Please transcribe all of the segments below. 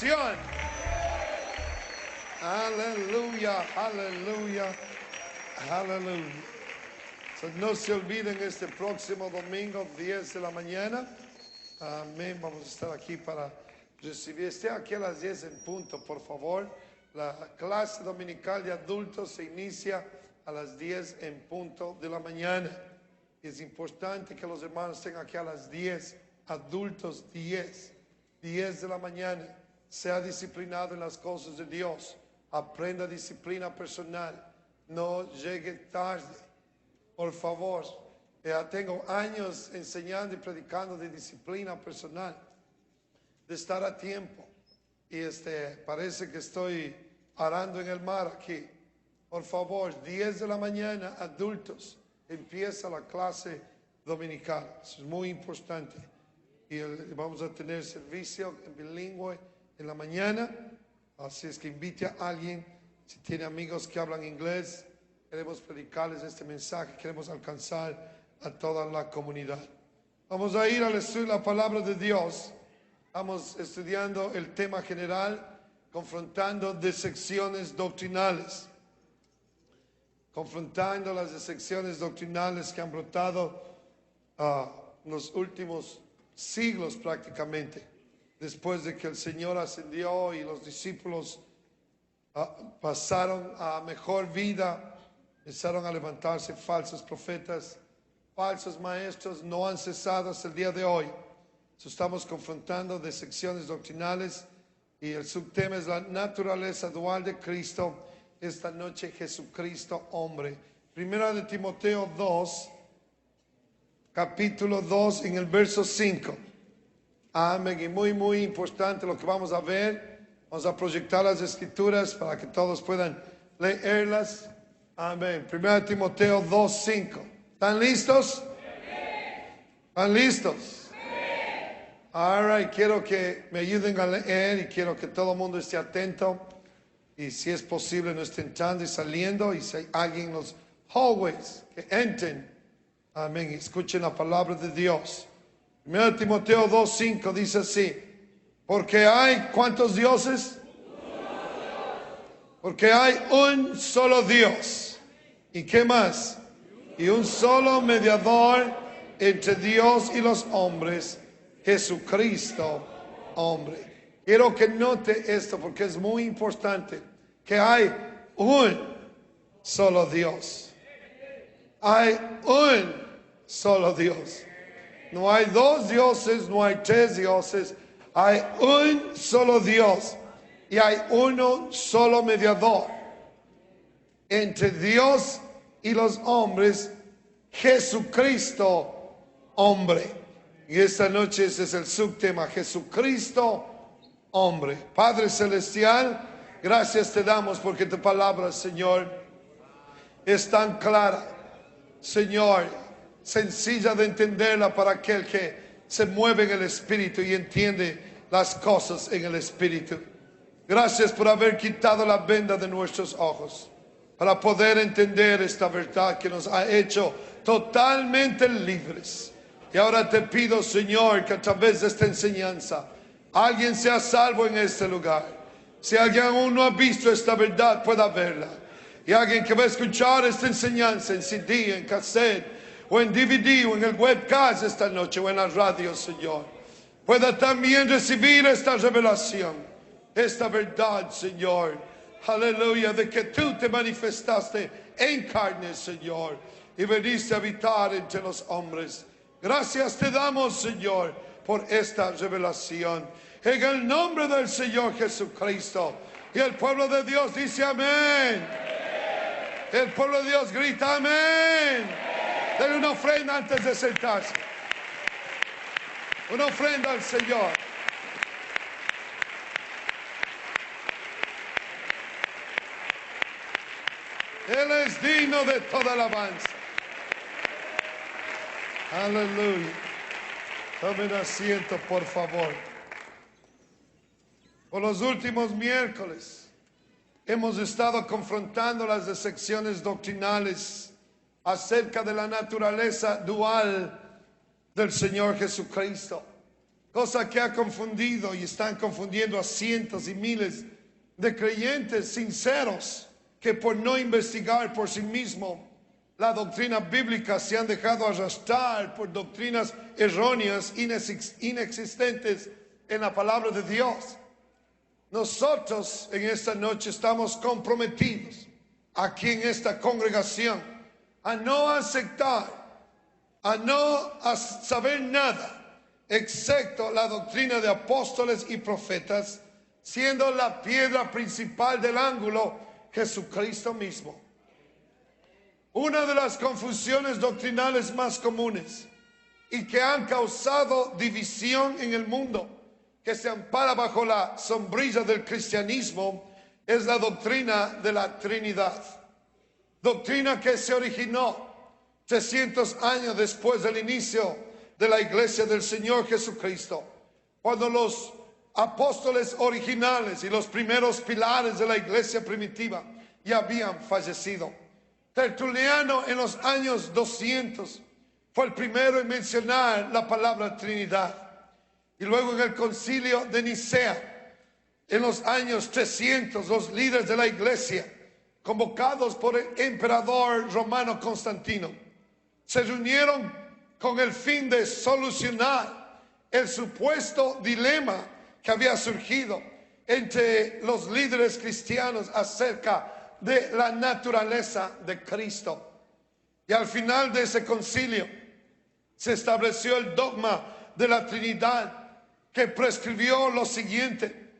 revelación. Aleluya, aleluya, aleluya. So, no se olviden este próximo domingo, 10 de la mañana. Amén. Vamos a estar aquí para recibir. Esté aquí a las 10 en punto, por favor. La clase dominical de adultos se inicia a las 10 en punto de la mañana. Es importante que los hermanos estén aquí a las 10, adultos 10 de la mañana. Sea disciplinado en las cosas de Dios. Aprenda disciplina personal. No llegue tarde, por favor. Ya tengo años enseñando y predicando de disciplina personal, de estar a tiempo. Y parece que estoy arando en el mar aquí. Por favor, 10 de la mañana, adultos, empieza la clase dominical. Eso es muy importante. Y vamos a tener servicio en bilingüe en la mañana. Así es que invite a alguien. Si tiene amigos que hablan inglés, queremos predicarles este mensaje. Queremos alcanzar a toda la comunidad. Vamos a ir al estudio de la palabra de Dios. Estamos estudiando el tema general, confrontando decepciones doctrinales. Confrontando las decepciones doctrinales que han brotado en los últimos siglos prácticamente. Después de que el Señor ascendió y los discípulos pasaron a mejor vida, empezaron a levantarse falsos profetas, falsos maestros, no han cesado hasta el día de hoy. Estamos confrontando decepciones doctrinales y el subtema es la naturaleza dual de Cristo. Esta noche Jesucristo hombre. Primera de Timoteo 2, capítulo 2 en el verso 5. Amén. Y muy importante lo que vamos a ver. Vamos a proyectar las escrituras para que todos puedan leerlas. Amén. Primera de Timoteo 2, 5. ¿Están listos? ¿Están listos? All right. Quiero que me ayuden a leer y quiero que todo el mundo esté atento. Y si es posible no estén entrando y saliendo. Y si hay alguien en los hallways que entren. Amén. Escuchen la palabra de Dios. 1 Timoteo 2:5 dice así. Porque hay ¿cuántos dioses? Porque hay un solo Dios. ¿Y qué más? Y un solo mediador entre Dios y los hombres, Jesucristo, hombre. Quiero que note esto porque es muy importante. Que hay un solo Dios. Hay un solo Dios. No hay dos dioses, no hay tres dioses. Hay un solo Dios. Y hay uno solo mediador entre Dios y los hombres, Jesucristo, hombre. Y esta noche ese es el subtema, Jesucristo, hombre. Padre Celestial, gracias te damos porque tu palabra, Señor, es tan clara, Señor, sencilla de entenderla para aquel que se mueve en el Espíritu y entiende las cosas en el Espíritu. Gracias por haber quitado la venda de nuestros ojos para poder entender esta verdad que nos ha hecho totalmente libres. Y ahora te pido, Señor, que a través de esta enseñanza alguien sea salvo en este lugar. Si alguien aún no ha visto esta verdad, pueda verla. Y alguien que va a escuchar esta enseñanza en CD, en cassette, o en DVD, o en el webcast esta noche, o en la radio, Señor, pueda también recibir esta revelación, esta verdad, Señor. Aleluya, de que tú te manifestaste en carne, Señor, y veniste a habitar entre los hombres. Gracias te damos, Señor, por esta revelación. En el nombre del Señor Jesucristo. Y el pueblo de Dios dice amén. El pueblo de Dios grita amén. Denle una ofrenda antes de sentarse. Una ofrenda al Señor. Él es digno de toda alabanza. Aleluya. Tomen asiento, por favor. Por los últimos miércoles hemos estado confrontando las decepciones doctrinales acerca de la naturaleza dual del Señor Jesucristo. cosa que ha confundido y están confundiendo a cientos y miles de creyentes sinceros que por no investigar por sí mismos la doctrina bíblica se han dejado arrastrar por doctrinas erróneas, inexistentes en la palabra de Dios. Nosotros en esta noche estamos comprometidos aquí en esta congregación a no aceptar, a no saber nada excepto la doctrina de apóstoles y profetas, siendo la piedra principal del ángulo Jesucristo mismo. Una de las confusiones doctrinales más comunes y que han causado división en el mundo, que se ampara bajo la sombrilla del cristianismo, es la doctrina de la Trinidad. Doctrina que se originó 300 años después del inicio de la iglesia del Señor Jesucristo, cuando los apóstoles originales y los primeros pilares de la iglesia primitiva ya habían fallecido. Tertuliano en los años 200 fue el primero en mencionar la palabra Trinidad. Y luego en el concilio de Nicea, en los años 300, los líderes de la iglesia, convocados por el emperador romano Constantino, se reunieron con el fin de solucionar el supuesto dilema que había surgido entre los líderes cristianos acerca de la naturaleza de Cristo. Y al final de ese concilio se estableció el dogma de la Trinidad, que prescribió lo siguiente: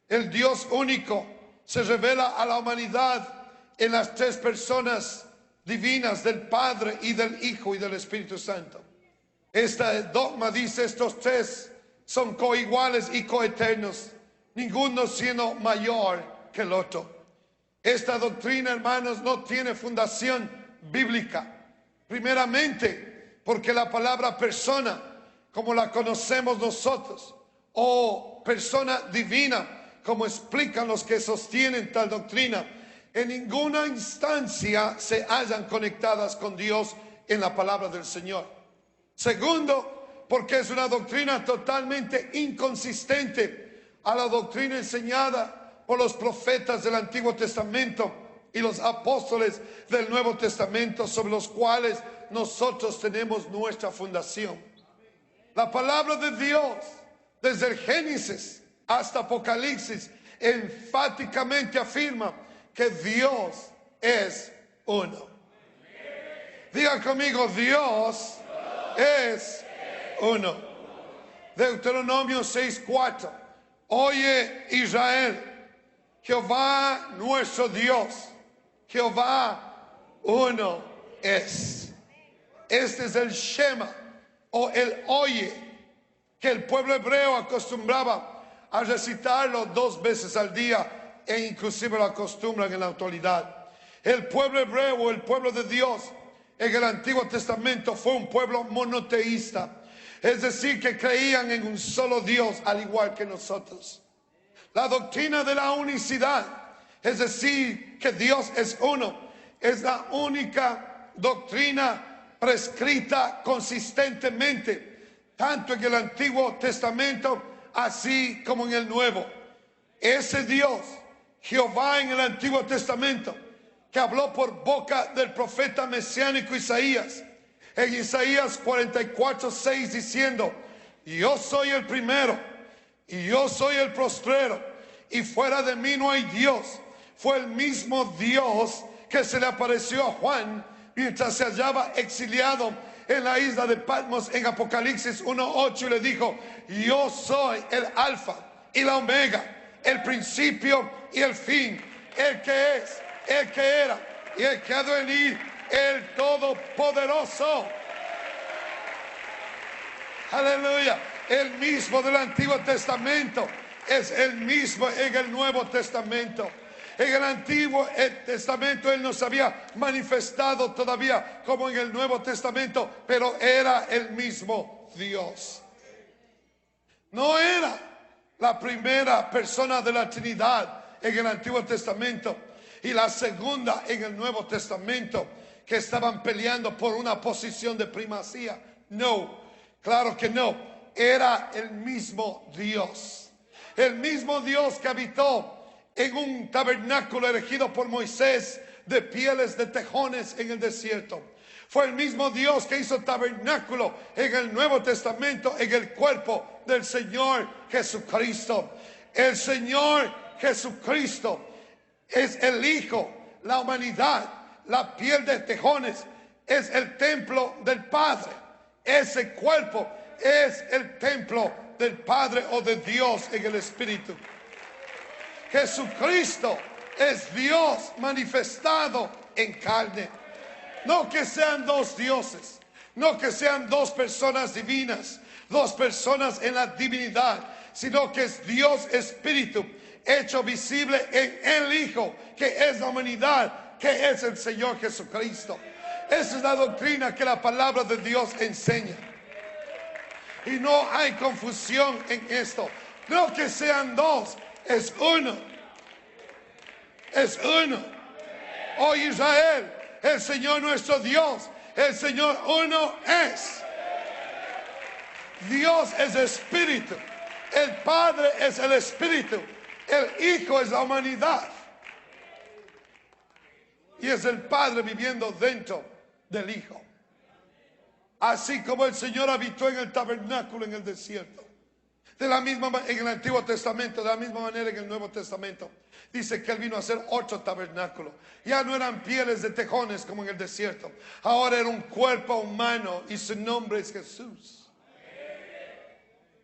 el Dios único se revela a la humanidad en las tres personas divinas del Padre y del Hijo y del Espíritu Santo. Este dogma dice: estos tres son coiguales y coeternos, ninguno siendo mayor que el otro. Esta doctrina, hermanos, no tiene fundación bíblica. Primeramente, porque la palabra persona, como la conocemos nosotros, o persona divina, como explican los que sostienen tal doctrina, en ninguna instancia se hallan conectadas con Dios en la palabra del Señor. Segundo, porque es una doctrina totalmente inconsistente a la doctrina enseñada por los profetas del Antiguo Testamento y los apóstoles del Nuevo Testamento, sobre los cuales nosotros tenemos nuestra fundación. La palabra de Dios, desde el Génesis hasta Apocalipsis, enfáticamente afirma que Dios es uno. Diga conmigo: Dios es uno. Deuteronomio 6:4. Oye, Israel, Jehová nuestro Dios, Jehová uno es. Este es el Shema, o el oye, que el pueblo hebreo acostumbraba a recitarlo 2 veces al día, e inclusive lo acostumbran en la actualidad. El pueblo hebreo, el pueblo de Dios, en el Antiguo Testamento fue un pueblo monoteísta, es decir, que creían en un solo Dios, al igual que nosotros. La doctrina de la unicidad, es decir, que Dios es uno, es la única doctrina prescrita consistentemente, tanto en el Antiguo Testamento así como en el Nuevo. Ese Dios, Jehová, en el Antiguo Testamento, que habló por boca del profeta mesiánico Isaías, en Isaías 44:6, diciendo: yo soy el primero y yo soy el postrero, y fuera de mí no hay Dios. Fue el mismo Dios que se le apareció a Juan mientras se hallaba exiliado en la isla de Patmos en Apocalipsis 1:8, y le dijo: yo soy el alfa y la omega, el principio y el fin, el que es, el que era y el que ha de venir, el todopoderoso. Aleluya. El mismo del Antiguo Testamento es el mismo en el Nuevo Testamento. En el Antiguo Testamento Él no se había manifestado todavía como en el Nuevo Testamento, pero era el mismo Dios. No era la primera persona de la Trinidad en el Antiguo Testamento y la segunda en el Nuevo Testamento, que estaban peleando por una posición de primacía. No, claro que no. era el mismo Dios. El mismo Dios que habitó en un tabernáculo erigido por Moisés de pieles de tejones en el desierto. Fue el mismo Dios que hizo tabernáculo en el Nuevo Testamento en el cuerpo del Señor Jesucristo. El Señor Jesucristo es el Hijo, la humanidad, la piel de tejones, es el templo del Padre. Ese cuerpo es el templo del Padre o de Dios en el Espíritu. Jesucristo es Dios manifestado en carne. No que sean dos dioses, no que sean dos personas divinas, dos personas en la divinidad, sino que es Dios Espíritu hecho visible en el Hijo, que es la humanidad, que es el Señor Jesucristo. Esa es la doctrina que la palabra de Dios enseña. Y no hay confusión en esto. No que sean dos, es uno. Es uno. Oh Israel, el Señor nuestro Dios, el Señor uno es. Dios es Espíritu. El Padre es el Espíritu. El Hijo es la humanidad. Y es el Padre viviendo dentro del Hijo. Así como el Señor habitó en el tabernáculo en el desierto. De la misma manera en el Antiguo Testamento, de la misma manera en el Nuevo Testamento. Dice que Él vino a hacer otro tabernáculo. Ya no eran pieles de tejones como en el desierto. Ahora era un cuerpo humano y su nombre es Jesús.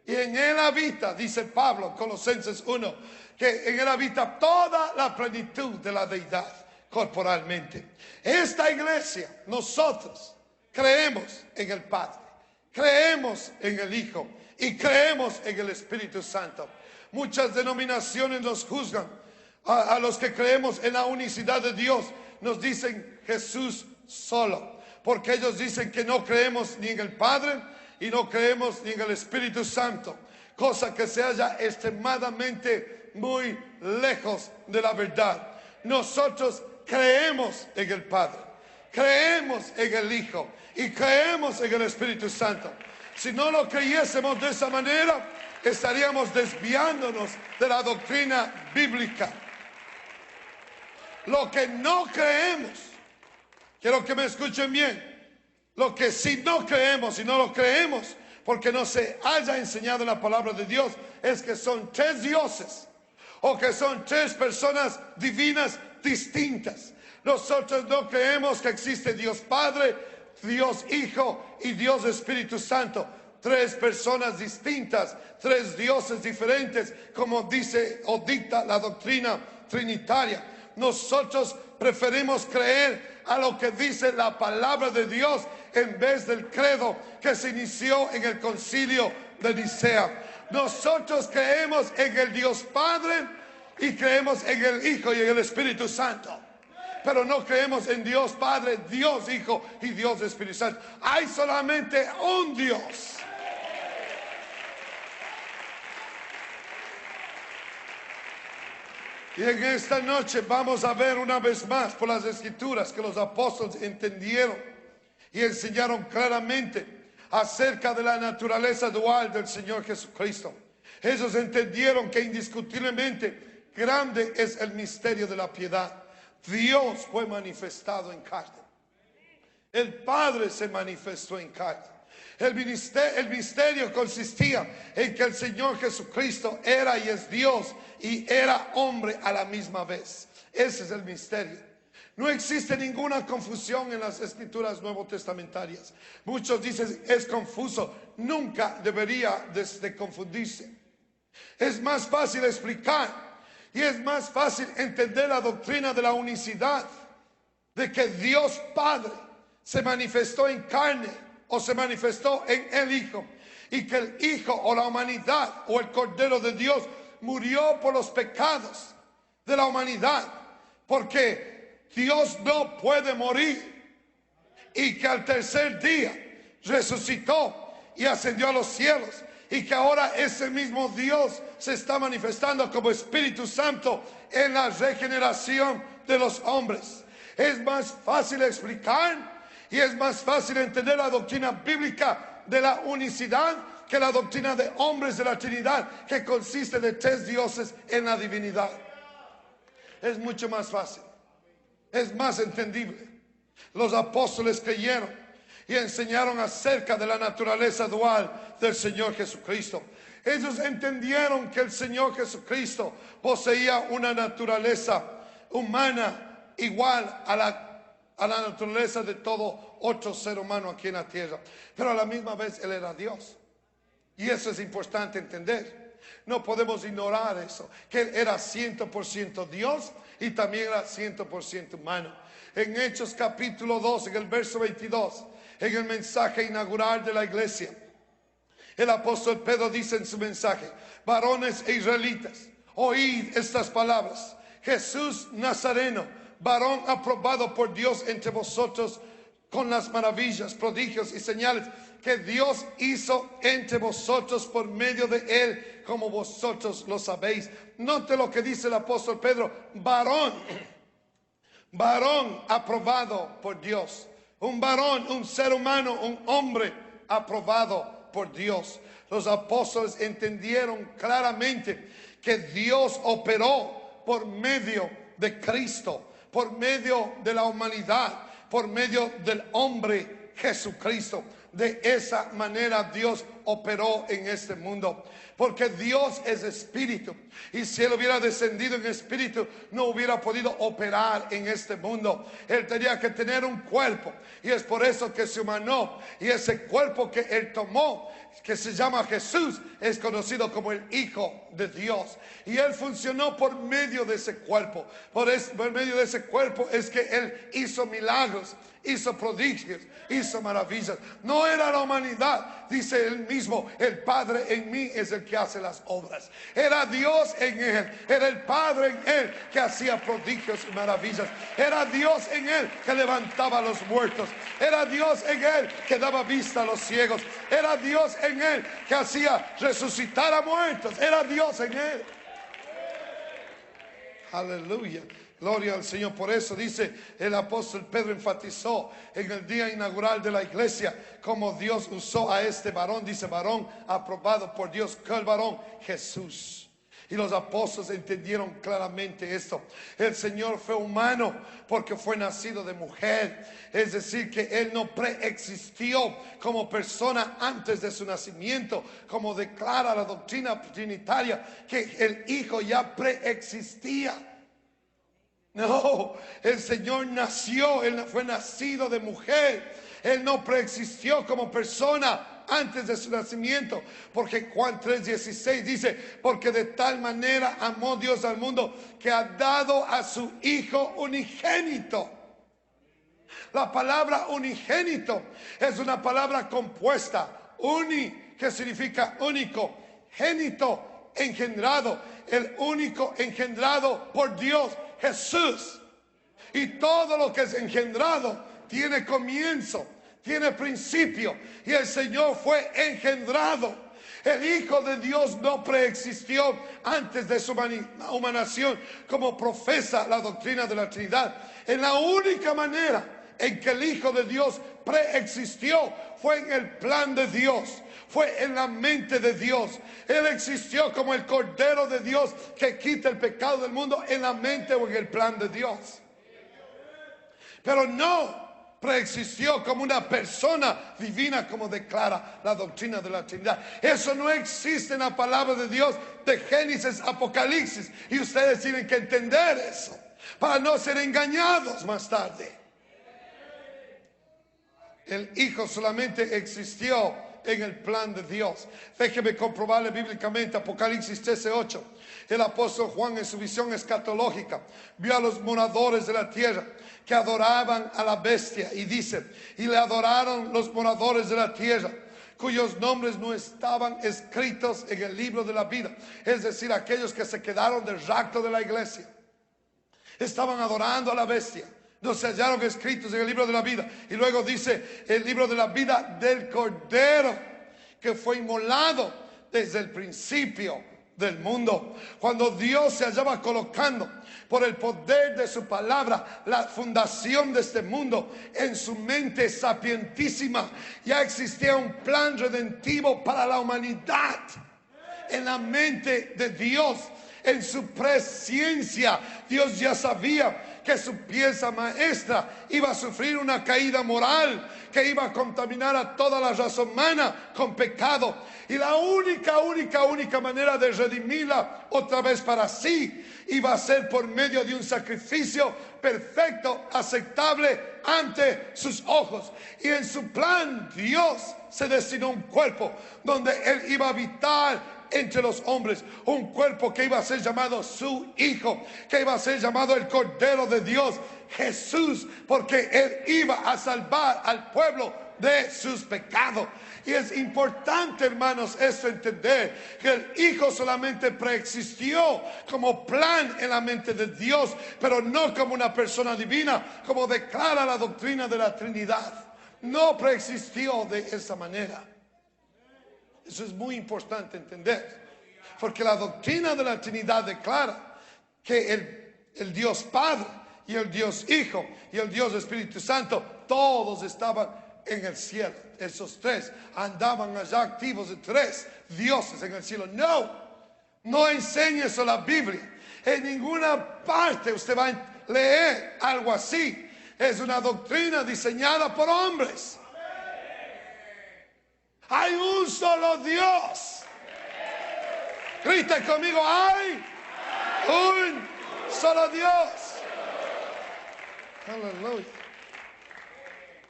Y en Él habita, dice Pablo, Colosenses 1, que en Él habita toda la plenitud de la deidad corporalmente. Esta iglesia, nosotros creemos en el Padre, creemos en el Hijo y creemos en el Espíritu Santo. Muchas denominaciones nos juzgan a los que creemos en la unicidad de Dios. Nos dicen Jesús solo, porque ellos dicen que no creemos ni en el Padre y no creemos ni en el Espíritu Santo, cosa que se halla extremadamente muy lejos de la verdad. Nosotros creemos en el Padre, creemos en el Hijo y creemos en el Espíritu Santo. Si no lo creyésemos de esa manera, estaríamos desviándonos de la doctrina bíblica. Lo que no creemos, quiero que me escuchen bien, lo que sí no creemos y no lo creemos porque no se haya enseñado en la palabra de Dios, es que son tres dioses o que son tres personas divinas distintas. Nosotros no creemos que existe Dios Padre, Dios Hijo y Dios Espíritu Santo. Tres personas distintas, tres dioses diferentes, como dice o dicta la doctrina trinitaria. Nosotros preferimos creer a lo que dice la palabra de Dios en vez del credo que se inició en el concilio de Nicea. Nosotros creemos en el Dios Padre y creemos en el Hijo y en el Espíritu Santo. Pero no creemos en Dios Padre, Dios Hijo y Dios Espíritu Santo. Hay solamente un Dios. Y en esta noche vamos a ver una vez más por las Escrituras que los apóstoles entendieron y enseñaron claramente acerca de la naturaleza dual del Señor Jesucristo. Ellos entendieron que indiscutiblemente grande es el misterio de la piedad. Dios fue manifestado en carne. El Padre se manifestó en carne. El misterio consistía en que el Señor Jesucristo era y es Dios y era hombre a la misma vez. Ese es el misterio. No existe ninguna confusión en las escrituras nuevotestamentarias. Muchos dicen es confuso. Nunca debería de confundirse. Es más fácil explicar y es más fácil entender la doctrina de la unicidad, de que Dios Padre se manifestó en carne o se manifestó en el Hijo, y que el Hijo o la humanidad o el Cordero de Dios murió por los pecados de la humanidad, porque Dios no puede morir, y que al tercer día resucitó y ascendió a los cielos, y que ahora ese mismo Dios se está manifestando como Espíritu Santo en la regeneración de los hombres. Es más fácil explicar y es más fácil entender la doctrina bíblica de la unicidad que la doctrina de hombres de la Trinidad, que consiste de 3 dioses en la divinidad. Es mucho más fácil, es más entendible. Los apóstoles creyeron y enseñaron acerca de la naturaleza dual del Señor Jesucristo. Ellos entendieron que el Señor Jesucristo poseía una naturaleza humana igual a la naturaleza de todo otro ser humano aquí en la tierra, pero a la misma vez Él era Dios. Y eso es importante entender. No podemos ignorar eso, que Él era 100% Dios y también era 100% humano. En Hechos capítulo 2, en el verso 22, en el mensaje inaugural de la iglesia, el apóstol Pedro dice en su mensaje: varones e israelitas, oíd estas palabras. Jesús Nazareno, varón aprobado por Dios entre vosotros, con las maravillas, prodigios y señales que Dios hizo entre vosotros por medio de Él, como vosotros lo sabéis. Note lo que dice el apóstol Pedro: varón aprobado por Dios. Un varón, un ser humano, un hombre aprobado por Dios. Los apóstoles entendieron claramente que Dios operó por medio de Cristo, por medio de la humanidad, por medio del hombre Jesucristo. De esa manera Dios operó en este mundo, porque Dios es espíritu, y si Él hubiera descendido en espíritu no hubiera podido operar en este mundo. Él tenía que tener un cuerpo, y es por eso que se humanó, y ese cuerpo que Él tomó, que se llama Jesús, es conocido como el Hijo de Dios, y Él funcionó por medio de ese cuerpo. Por medio de ese cuerpo es que Él hizo milagros, hizo prodigios, hizo maravillas. No era la humanidad, dice Él mismo: el Padre en mí es el que hace las obras. Era Dios en Él, era el Padre en Él que hacía prodigios y maravillas. Era Dios en Él que levantaba a los muertos. Era Dios en Él que daba vista a los ciegos. Era Dios en Él que hacía resucitar a muertos. Era Dios en Él. Aleluya. Gloria al Señor. Por eso dice el apóstol Pedro, enfatizó en el día inaugural de la iglesia cómo Dios usó a este varón. Dice: varón aprobado por Dios. ¿Qué el varón? Jesús. Y los apóstoles entendieron claramente esto. El Señor fue humano porque fue nacido de mujer. Es decir, que Él no preexistió como persona antes de su nacimiento, como declara la doctrina trinitaria, que el Hijo ya preexistía. No, el Señor nació, Él fue nacido de mujer. Él no preexistió como persona antes de su nacimiento, porque Juan 3:16 dice: porque de tal manera amó Dios al mundo que ha dado a su Hijo unigénito. La palabra unigénito es una palabra compuesta. Uni, que significa único. Génito, engendrado. El único engendrado por Dios, Jesús. Y todo lo que es engendrado tiene comienzo, tiene principio, y el Señor fue engendrado. El Hijo de Dios no preexistió antes de su humanación, como profesa la doctrina de la Trinidad. En la única manera en que el Hijo de Dios preexistió fue en el plan de Dios, fue en la mente de Dios. Él existió como el Cordero de Dios que quita el pecado del mundo, en la mente o en el plan de Dios. Pero no preexistió como una persona divina, como declara la doctrina de la Trinidad. Eso no existe en la palabra de Dios de Génesis, Apocalipsis, y ustedes tienen que entender eso para no ser engañados más tarde. El Hijo solamente existió en el plan de Dios. Déjeme comprobarle bíblicamente. Apocalipsis 13:8. El apóstol Juan, en su visión escatológica, vio a los moradores de la tierra que adoraban a la bestia, y dice: y le adoraron los moradores de la tierra, cuyos nombres no estaban escritos en el libro de la vida. Es decir, aquellos que se quedaron del rapto de la iglesia estaban adorando a la bestia, no se hallaron escritos en el libro de la vida. Y luego dice: el libro de la vida del Cordero, que fue inmolado desde el principio del mundo. Cuando Dios se hallaba colocando por el poder de su palabra la fundación de este mundo, en su mente sapientísima ya existía un plan redentivo para la humanidad. En la mente de Dios, en su presciencia, Dios ya sabía que su pieza maestra iba a sufrir una caída moral que iba a contaminar a toda la raza humana con pecado. Y la única manera de redimirla otra vez para sí iba a ser por medio de un sacrificio perfecto, aceptable ante sus ojos. Y en su plan Dios se destinó un cuerpo donde Él iba a habitar entre los hombres, un cuerpo que iba a ser llamado su Hijo, que iba a ser llamado el Cordero de Dios, Jesús, porque Él iba a salvar al pueblo de sus pecados. Y es importante, hermanos, esto entender, que el Hijo solamente preexistió como plan en la mente de Dios, pero no como una persona divina, como declara la doctrina de la Trinidad. No preexistió de esa manera. Eso es muy importante entender, porque la doctrina de la Trinidad declara que el Dios Padre y el Dios Hijo y el Dios Espíritu Santo, todos estaban en el cielo. Esos tres andaban allá activos de tres dioses en el cielo. No enseña eso la Biblia. En ninguna parte usted va a leer algo así. Es una doctrina diseñada por hombres. Hay un solo Dios. Grita conmigo, hay un solo Dios. Aleluya.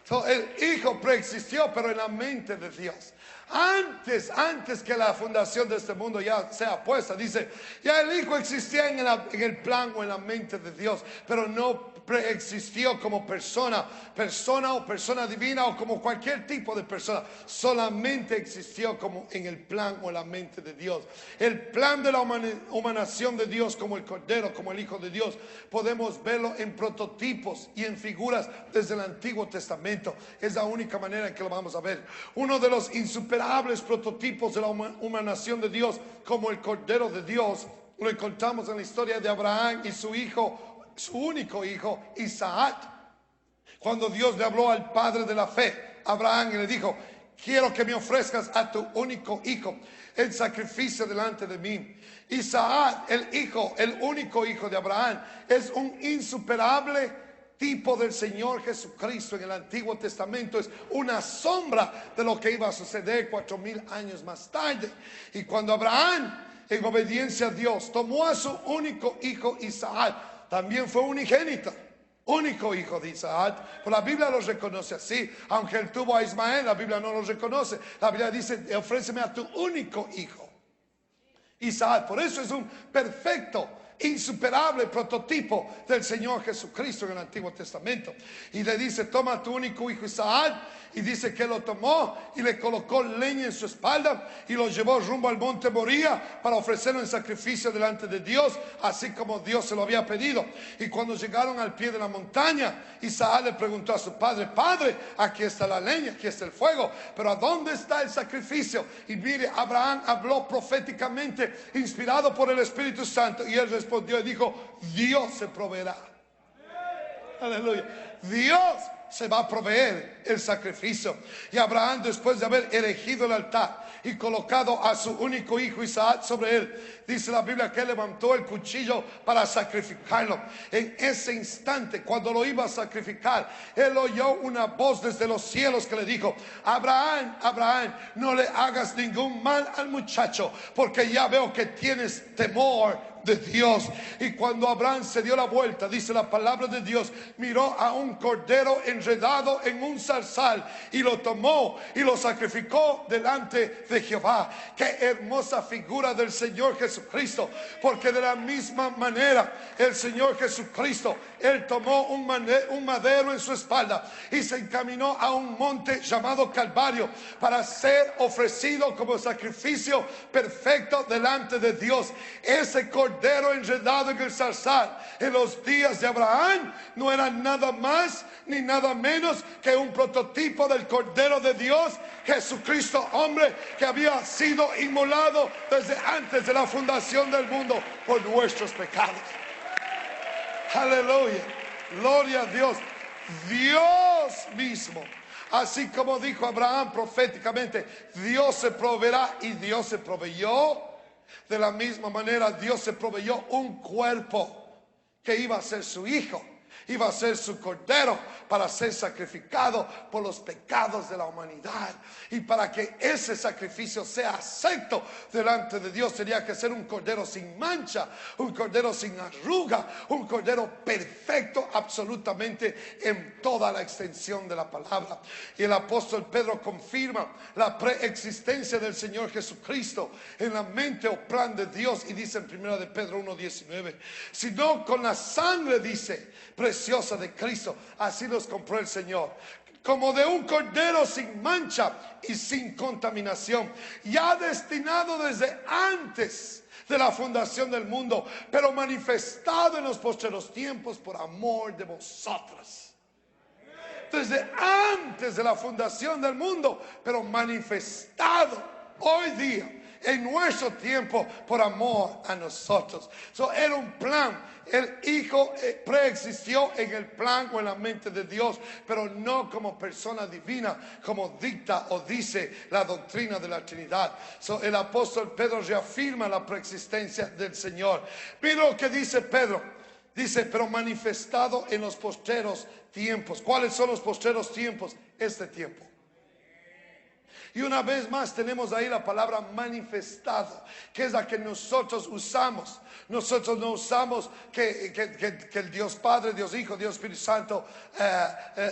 So, el Hijo preexistió, pero en la mente de Dios. Antes que la fundación de este mundo ya sea puesta, dice, ya el Hijo existía en el plan o en la mente de Dios, pero no preexistió como persona o persona divina o como cualquier tipo de persona. Solamente existió como en el plan o en la mente de Dios. El plan de la humanación de Dios como el Cordero, como el Hijo de Dios, podemos verlo en prototipos y en figuras desde el Antiguo Testamento. Es la única manera en que lo vamos a ver. Uno de los insuperables prototipos de la humanación de Dios como el Cordero de Dios lo encontramos en la historia de Abraham y su hijo, su único hijo, Isaac. Cuando Dios le habló al padre de la fe, Abraham, y le dijo, quiero que me ofrezcas a tu único hijo el sacrificio delante de mí. Isaac, el único hijo de Abraham, es un insuperable tipo del Señor Jesucristo en el Antiguo Testamento. Es una sombra de lo que iba a suceder 4000 años más tarde. Y cuando Abraham, en obediencia a Dios, tomó a su único hijo Isaac, también fue unigénito, único hijo de Isaac. Pero la Biblia lo reconoce así. Aunque él tuvo a Ismael, la Biblia no lo reconoce. La Biblia dice, ofréceme a tu único hijo Isaac. Por eso es un perfecto, insuperable prototipo del Señor Jesucristo en el Antiguo Testamento. Y le dice, toma a tu único hijo Isaac. Y dice que lo tomó y le colocó leña en su espalda y lo llevó rumbo al monte Moría para ofrecerlo en sacrificio delante de Dios, así como Dios se lo había pedido. Y cuando llegaron al pie de la montaña, Isaac le preguntó a su padre, padre, aquí está la leña, aquí está el fuego, pero ¿a dónde está el sacrificio? Y mire, Abraham habló proféticamente, inspirado por el Espíritu Santo, y él respondió y dijo, Dios se proveerá. Aleluya. Dios se va a proveer el sacrificio. Y Abraham, después de haber erigido el altar y colocado a su único hijo Isaac sobre él, dice la Biblia que él levantó el cuchillo para sacrificarlo. En ese instante, cuando lo iba a sacrificar, él oyó una voz desde los cielos que le dijo, Abraham, Abraham, no le hagas ningún mal al muchacho, porque ya veo que tienes temor de Dios. Y cuando Abraham se dio la vuelta, dice la palabra de Dios, miró a un cordero enredado en un zarzal y lo tomó y lo sacrificó delante de Jehová. Qué hermosa figura del Señor Jesucristo, porque de la misma manera el Señor Jesucristo, él tomó un madero en su espalda y se encaminó a un monte llamado Calvario para ser ofrecido como sacrificio perfecto delante de Dios. Ese cordero cordero enredado en el zarzal en los días de Abraham no era nada más ni nada menos que un prototipo del Cordero de Dios, Jesucristo, hombre que había sido inmolado desde antes de la fundación del mundo por nuestros pecados. Aleluya, gloria a Dios. Dios mismo, así como dijo Abraham proféticamente, Dios se proveerá, y Dios se proveyó. De la misma manera Dios se proveyó un cuerpo que iba a ser su hijo, iba a ser su cordero para ser sacrificado por los pecados de la humanidad. Y para que ese sacrificio sea acepto delante de Dios tenía que ser un cordero sin mancha, un cordero sin arruga, un cordero perfecto absolutamente en toda la extensión de la palabra. Y el apóstol Pedro confirma la preexistencia del Señor Jesucristo en la mente o plan de Dios, y dice en 1 de Pedro 1:19, sino con la sangre, dice, preciosa de Cristo, así los compró el Señor, como de un cordero sin mancha y sin contaminación, ya destinado desde antes de la fundación del mundo, pero manifestado en los postreros tiempos por amor de vosotros. Desde antes de la fundación del mundo, pero manifestado hoy día en nuestro tiempo por amor a nosotros. Era un plan. El Hijo preexistió en el plan o en la mente de Dios, pero no como persona divina, como dicta o dice la doctrina de la Trinidad. El apóstol Pedro reafirma la preexistencia del Señor. Mira lo que dice Pedro. Dice, pero manifestado en los postreros tiempos. ¿Cuáles son los postreros tiempos? Este tiempo. Y una vez más tenemos ahí la palabra manifestado, que es la que nosotros usamos. Nosotros no usamos que el Dios Padre, Dios Hijo, Dios Espíritu Santo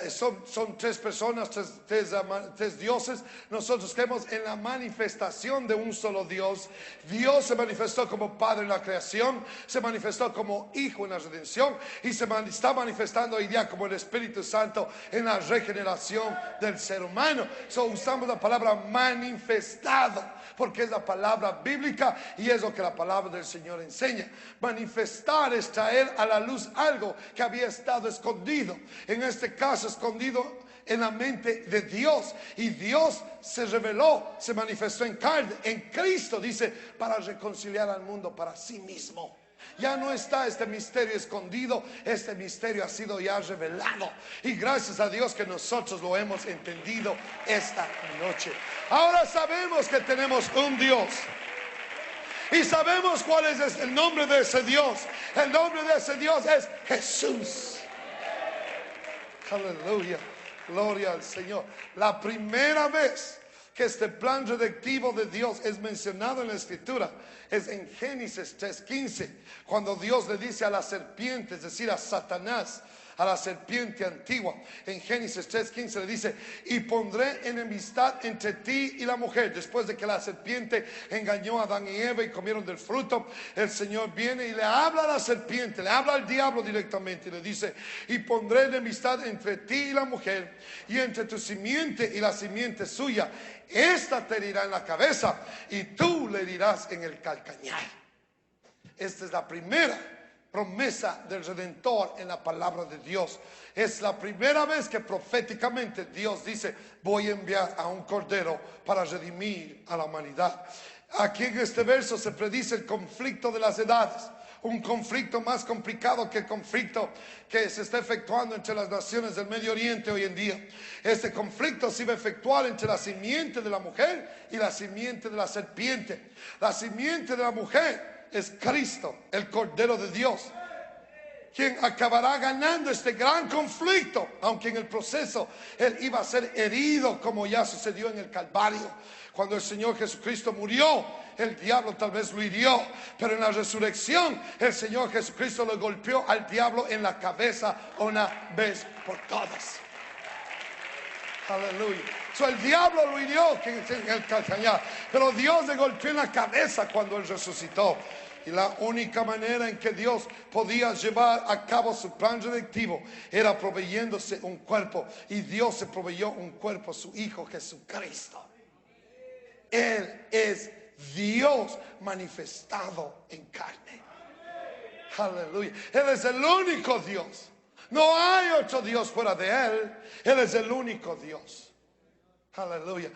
son tres personas, tres dioses. Nosotros creemos en la manifestación de un solo Dios. Dios se manifestó como Padre en la creación, se manifestó como Hijo en la redención, y se está manifestando hoy día como el Espíritu Santo en la regeneración del ser humano. Usamos la palabra manifestado porque es la palabra bíblica y es lo que la palabra del Señor enseña. Manifestar es traer a la luz algo que había estado escondido, en este caso escondido en la mente de Dios, y Dios se reveló, se manifestó en carne, en Cristo, dice, para reconciliar al mundo para sí mismo. Ya no está este misterio escondido, este misterio ha sido ya revelado, y gracias a Dios que nosotros lo hemos entendido esta noche. Ahora sabemos que tenemos un Dios y sabemos cuál es el nombre de ese Dios. El nombre de ese Dios es Jesús. Aleluya, gloria al Señor. La primera vez que este plan redentivo de Dios es mencionado en la Escritura es en Génesis 3:15, cuando Dios le dice a la serpiente, es decir, a Satanás, a la serpiente antigua. En Génesis 3:15 le dice, y pondré enemistad entre ti y la mujer. Después de que la serpiente engañó a Adán y Eva y comieron del fruto, el Señor viene y le habla a la serpiente, le habla al diablo directamente, y le dice, y pondré enemistad entre ti y la mujer, y entre tu simiente y la simiente suya. Esta te herirá en la cabeza y tú le herirás en el calcañar. Esta es la primera promesa del Redentor en la palabra de Dios. Es la primera vez que proféticamente Dios dice, voy a enviar a un cordero para redimir a la humanidad. Aquí en este verso se predice el conflicto de las edades, un conflicto más complicado que el conflicto que se está efectuando entre las naciones del Medio Oriente hoy en día. Este conflicto se iba a efectuar entre la simiente de la mujer y la simiente de la serpiente. La simiente de la mujer es Cristo, el Cordero de Dios, quien acabará ganando este gran conflicto, aunque en el proceso Él iba a ser herido, como ya sucedió en el Calvario. Cuando el Señor Jesucristo murió, el diablo tal vez lo hirió, pero en la resurrección el Señor Jesucristo le golpeó al diablo en la cabeza una vez por todas. Aleluya. El diablo lo hirió en el calcañar, pero Dios le golpeó en la cabeza cuando Él resucitó. Y la única manera en que Dios podía llevar a cabo su plan redentivo era proveyéndose un cuerpo. Y Dios se proveyó un cuerpo, su Hijo Jesucristo. Él es Dios manifestado en carne. Aleluya. Él es el único Dios. No hay otro Dios fuera de Él. Él es el único Dios. Aleluya.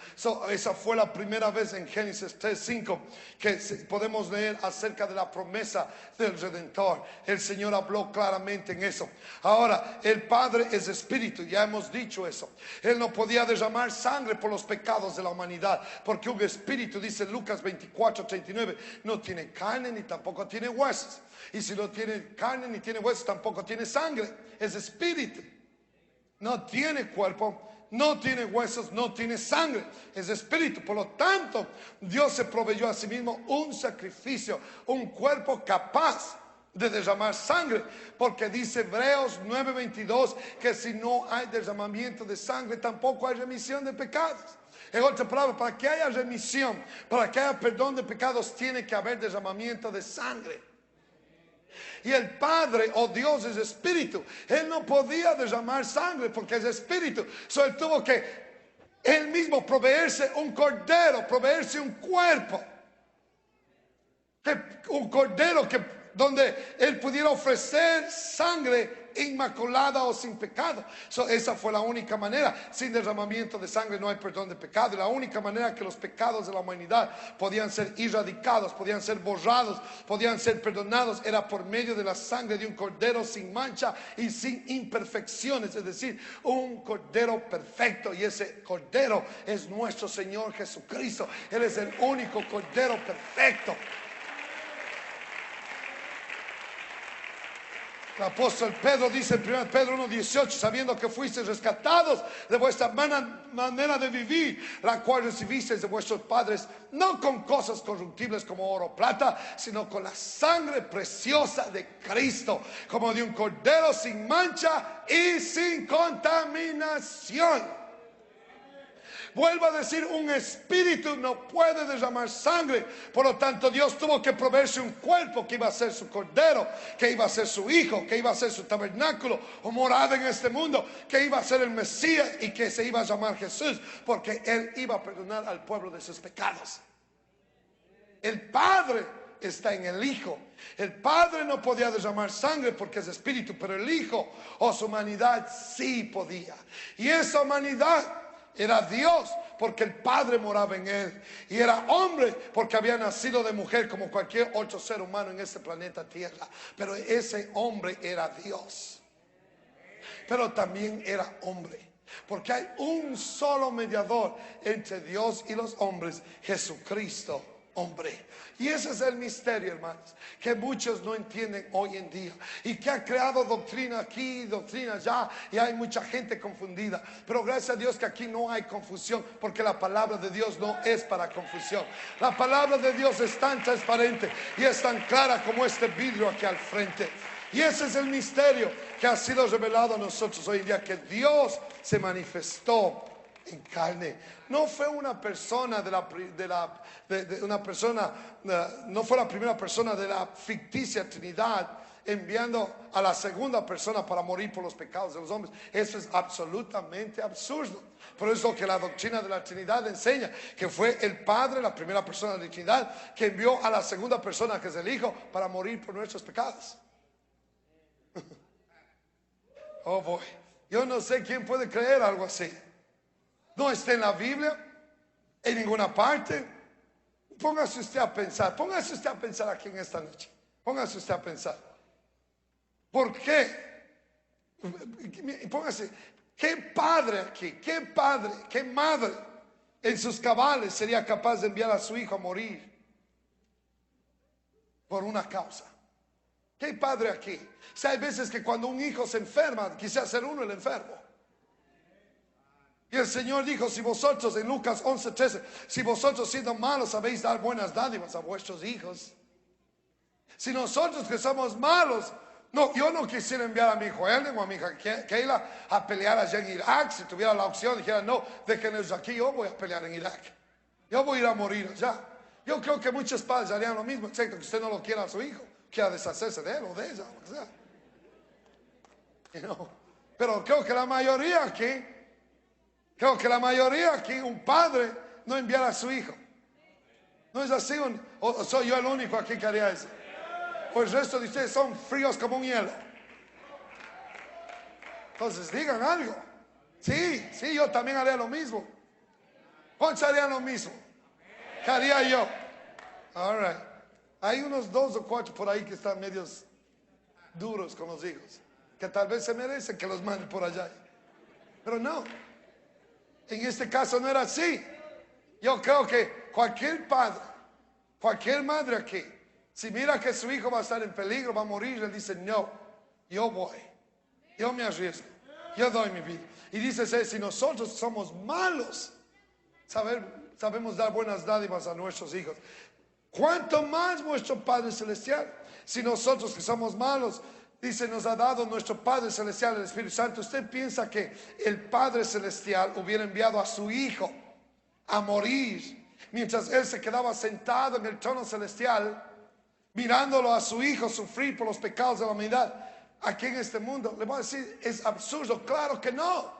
Esa fue la primera vez en Génesis 3:5 que podemos leer acerca de la promesa del Redentor. El Señor habló claramente en eso. Ahora, el Padre es espíritu, ya hemos dicho eso. Él no podía derramar sangre por los pecados de la humanidad, porque un espíritu, dice Lucas 24:39, no tiene carne ni tampoco tiene huesos. Y si no tiene carne ni tiene huesos, tampoco tiene sangre. Es espíritu. No tiene cuerpo, no tiene huesos, no tiene sangre, es espíritu. Por lo tanto, Dios se proveyó a sí mismo un sacrificio, un cuerpo capaz de derramar sangre, porque dice Hebreos 9:22 que si no hay derramamiento de sangre, tampoco hay remisión de pecados. En otras palabras, para que haya remisión, para que haya perdón de pecados, tiene que haber derramamiento de sangre. Y el Padre, Dios, es espíritu. Él no podía derramar sangre porque es espíritu. Él tuvo que él mismo proveerse un cordero, proveerse un cuerpo. Un cordero donde él pudiera ofrecer sangre inmaculada o sin pecado. Esa fue la única manera. Sin derramamiento de sangre no hay perdón de pecado. Y la única manera que los pecados de la humanidad podían ser erradicados, podían ser borrados, podían ser perdonados, era por medio de la sangre de un cordero sin mancha y sin imperfecciones, es decir, un cordero perfecto. Y ese cordero es nuestro Señor Jesucristo. Él es el único cordero perfecto. El apóstol Pedro dice en 1 Pedro 1:18, sabiendo que fuisteis rescatados de vuestra manera de vivir, la cual recibisteis de vuestros padres, no con cosas corruptibles como oro o plata, sino con la sangre preciosa de Cristo, como de un cordero sin mancha y sin contaminación. Vuelvo a decir, un espíritu no puede derramar sangre. Por lo tanto, Dios tuvo que proveerse un cuerpo que iba a ser su cordero, que iba a ser su hijo, que iba a ser su tabernáculo o morada en este mundo, que iba a ser el Mesías y que se iba a llamar Jesús, porque Él iba a perdonar al pueblo de sus pecados. El Padre está en el Hijo. El Padre no podía derramar sangre porque es espíritu, pero el Hijo o su humanidad sí podía. Y esa humanidad era Dios porque el Padre moraba en Él. Y era hombre porque había nacido de mujer como cualquier otro ser humano en este planeta Tierra. Pero ese hombre era Dios. Pero también era hombre. Porque hay un solo mediador entre Dios y los hombres, Jesucristo, hombre. Y ese es el misterio, hermanos, que muchos no entienden hoy en día y que ha creado doctrina aquí, doctrina allá, y hay mucha gente confundida. Pero gracias a Dios que aquí no hay confusión, porque la palabra de Dios no es para confusión. La palabra de Dios es tan transparente y es tan clara como este vidrio aquí al frente. Y ese es el misterio que ha sido revelado a nosotros hoy en día, que Dios se manifestó en carne. No fue una persona no fue la primera persona de la ficticia Trinidad enviando a la segunda persona para morir por los pecados de los hombres. Eso es absolutamente absurdo. Por eso que la doctrina de la Trinidad enseña que fue el Padre, la primera persona de la Trinidad, que envió a la segunda persona, que es el Hijo, para morir por nuestros pecados. Oh boy, yo no sé quién puede creer algo así. No está en la Biblia, en ninguna parte. Póngase usted a pensar aquí en esta noche. Póngase usted a pensar. ¿Por qué? Póngase, ¿qué padre aquí, qué padre, qué madre en sus cabales sería capaz de enviar a su hijo a morir por una causa? ¿Qué padre aquí? O sea, hay veces que cuando un hijo se enferma, quisiera ser uno el enfermo. Y el Señor dijo, si vosotros, en Lucas 11:13, si vosotros siendo malos sabéis dar buenas dádivas a vuestros hijos. Si nosotros que somos malos, no, yo no quisiera enviar a mi hijo Elden o a mi hija Keila a pelear allá en Irak. Si tuviera la opción, dijera, no, déjenos aquí, yo voy a pelear en Irak. Yo voy a ir a morir allá. Yo creo que muchos padres harían lo mismo, excepto que usted no lo quiera a su hijo, quiera deshacerse de él o de ella, o lo que sea. Pero creo que la mayoría aquí, un padre no enviará a su hijo. ¿No es así? ¿O soy yo el único aquí que haría eso? o el resto de ustedes son fríos como un hielo? Entonces digan algo. Sí, sí, yo también haría lo mismo. ¿Cuántos harían lo mismo? ¿Qué haría yo? All right. Hay unos 2 o 4 por ahí que están medios duros con los hijos, que tal vez se merecen que los manden por allá. Pero no. En este caso no era así. Yo creo que cualquier padre, cualquier madre aquí, si mira que su hijo va a estar en peligro, va a morir, le dice, no, yo voy. Yo me arriesgo, yo doy mi vida. Y dice, si nosotros somos malos, sabemos dar buenas dádivas a nuestros hijos, ¿cuánto más nuestro Padre Celestial? Si nosotros que somos malos, dice, nos ha dado nuestro Padre Celestial el Espíritu Santo. ¿Usted piensa que el Padre Celestial hubiera enviado a su Hijo a morir mientras Él se quedaba sentado en el trono celestial, mirándolo a su Hijo sufrir por los pecados de la humanidad? Aquí en este mundo, le voy a decir, es absurdo. Claro que no.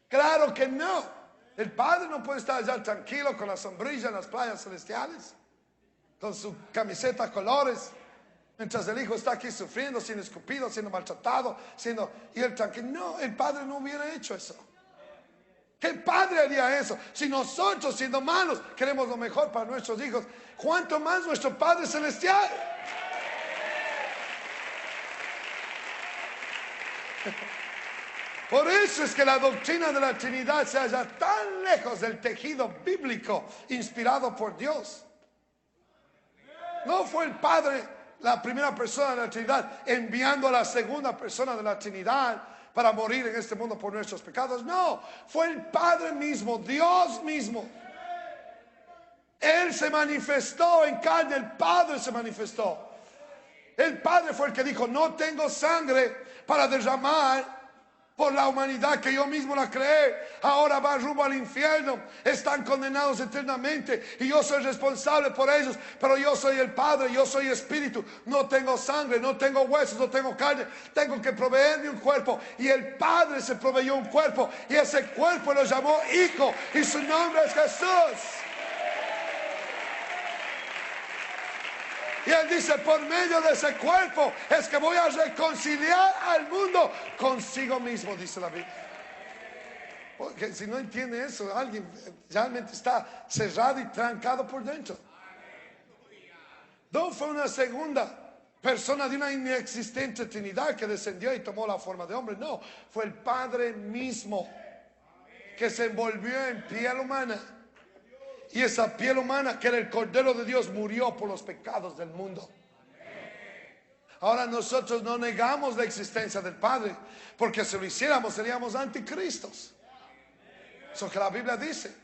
Claro que no. El Padre no puede estar allá tranquilo con la sombrilla en las playas celestiales, con su camiseta a colores, mientras el Hijo está aquí sufriendo, siendo escupido, siendo maltratado, y él tranquilo. No, el Padre no hubiera hecho eso. ¿Qué padre haría eso? Si nosotros, siendo malos, queremos lo mejor para nuestros hijos, ¿cuánto más nuestro Padre Celestial? Por eso es que la doctrina de la Trinidad se halla tan lejos del tejido bíblico inspirado por Dios. No fue el Padre la primera persona de la Trinidad enviando a la segunda persona de la Trinidad para morir en este mundo por nuestros pecados. No, fue el Padre mismo, Dios mismo. Él se manifestó en carne, el Padre se manifestó. El Padre fue el que dijo, no tengo sangre para derramar por la humanidad que yo mismo la creé. Ahora va rumbo al infierno, están condenados eternamente y yo soy responsable por ellos. Pero yo soy el Padre, yo soy espíritu, no tengo sangre, no tengo huesos, no tengo carne, tengo que proveerme un cuerpo. Y el Padre se proveyó un cuerpo y ese cuerpo lo llamó Hijo y su nombre es Jesús. Y Él dice, por medio de ese cuerpo es que voy a reconciliar al mundo consigo mismo, dice la Biblia. Porque si no entiende eso, alguien realmente está cerrado y trancado por dentro. No fue una segunda persona de una inexistente Trinidad que descendió y tomó la forma de hombre. No, fue el Padre mismo que se envolvió en piel humana. Y esa piel humana, que era el Cordero de Dios, murió por los pecados del mundo. Ahora nosotros no negamos la existencia del Padre, porque si lo hiciéramos seríamos anticristos. Eso que la Biblia dice.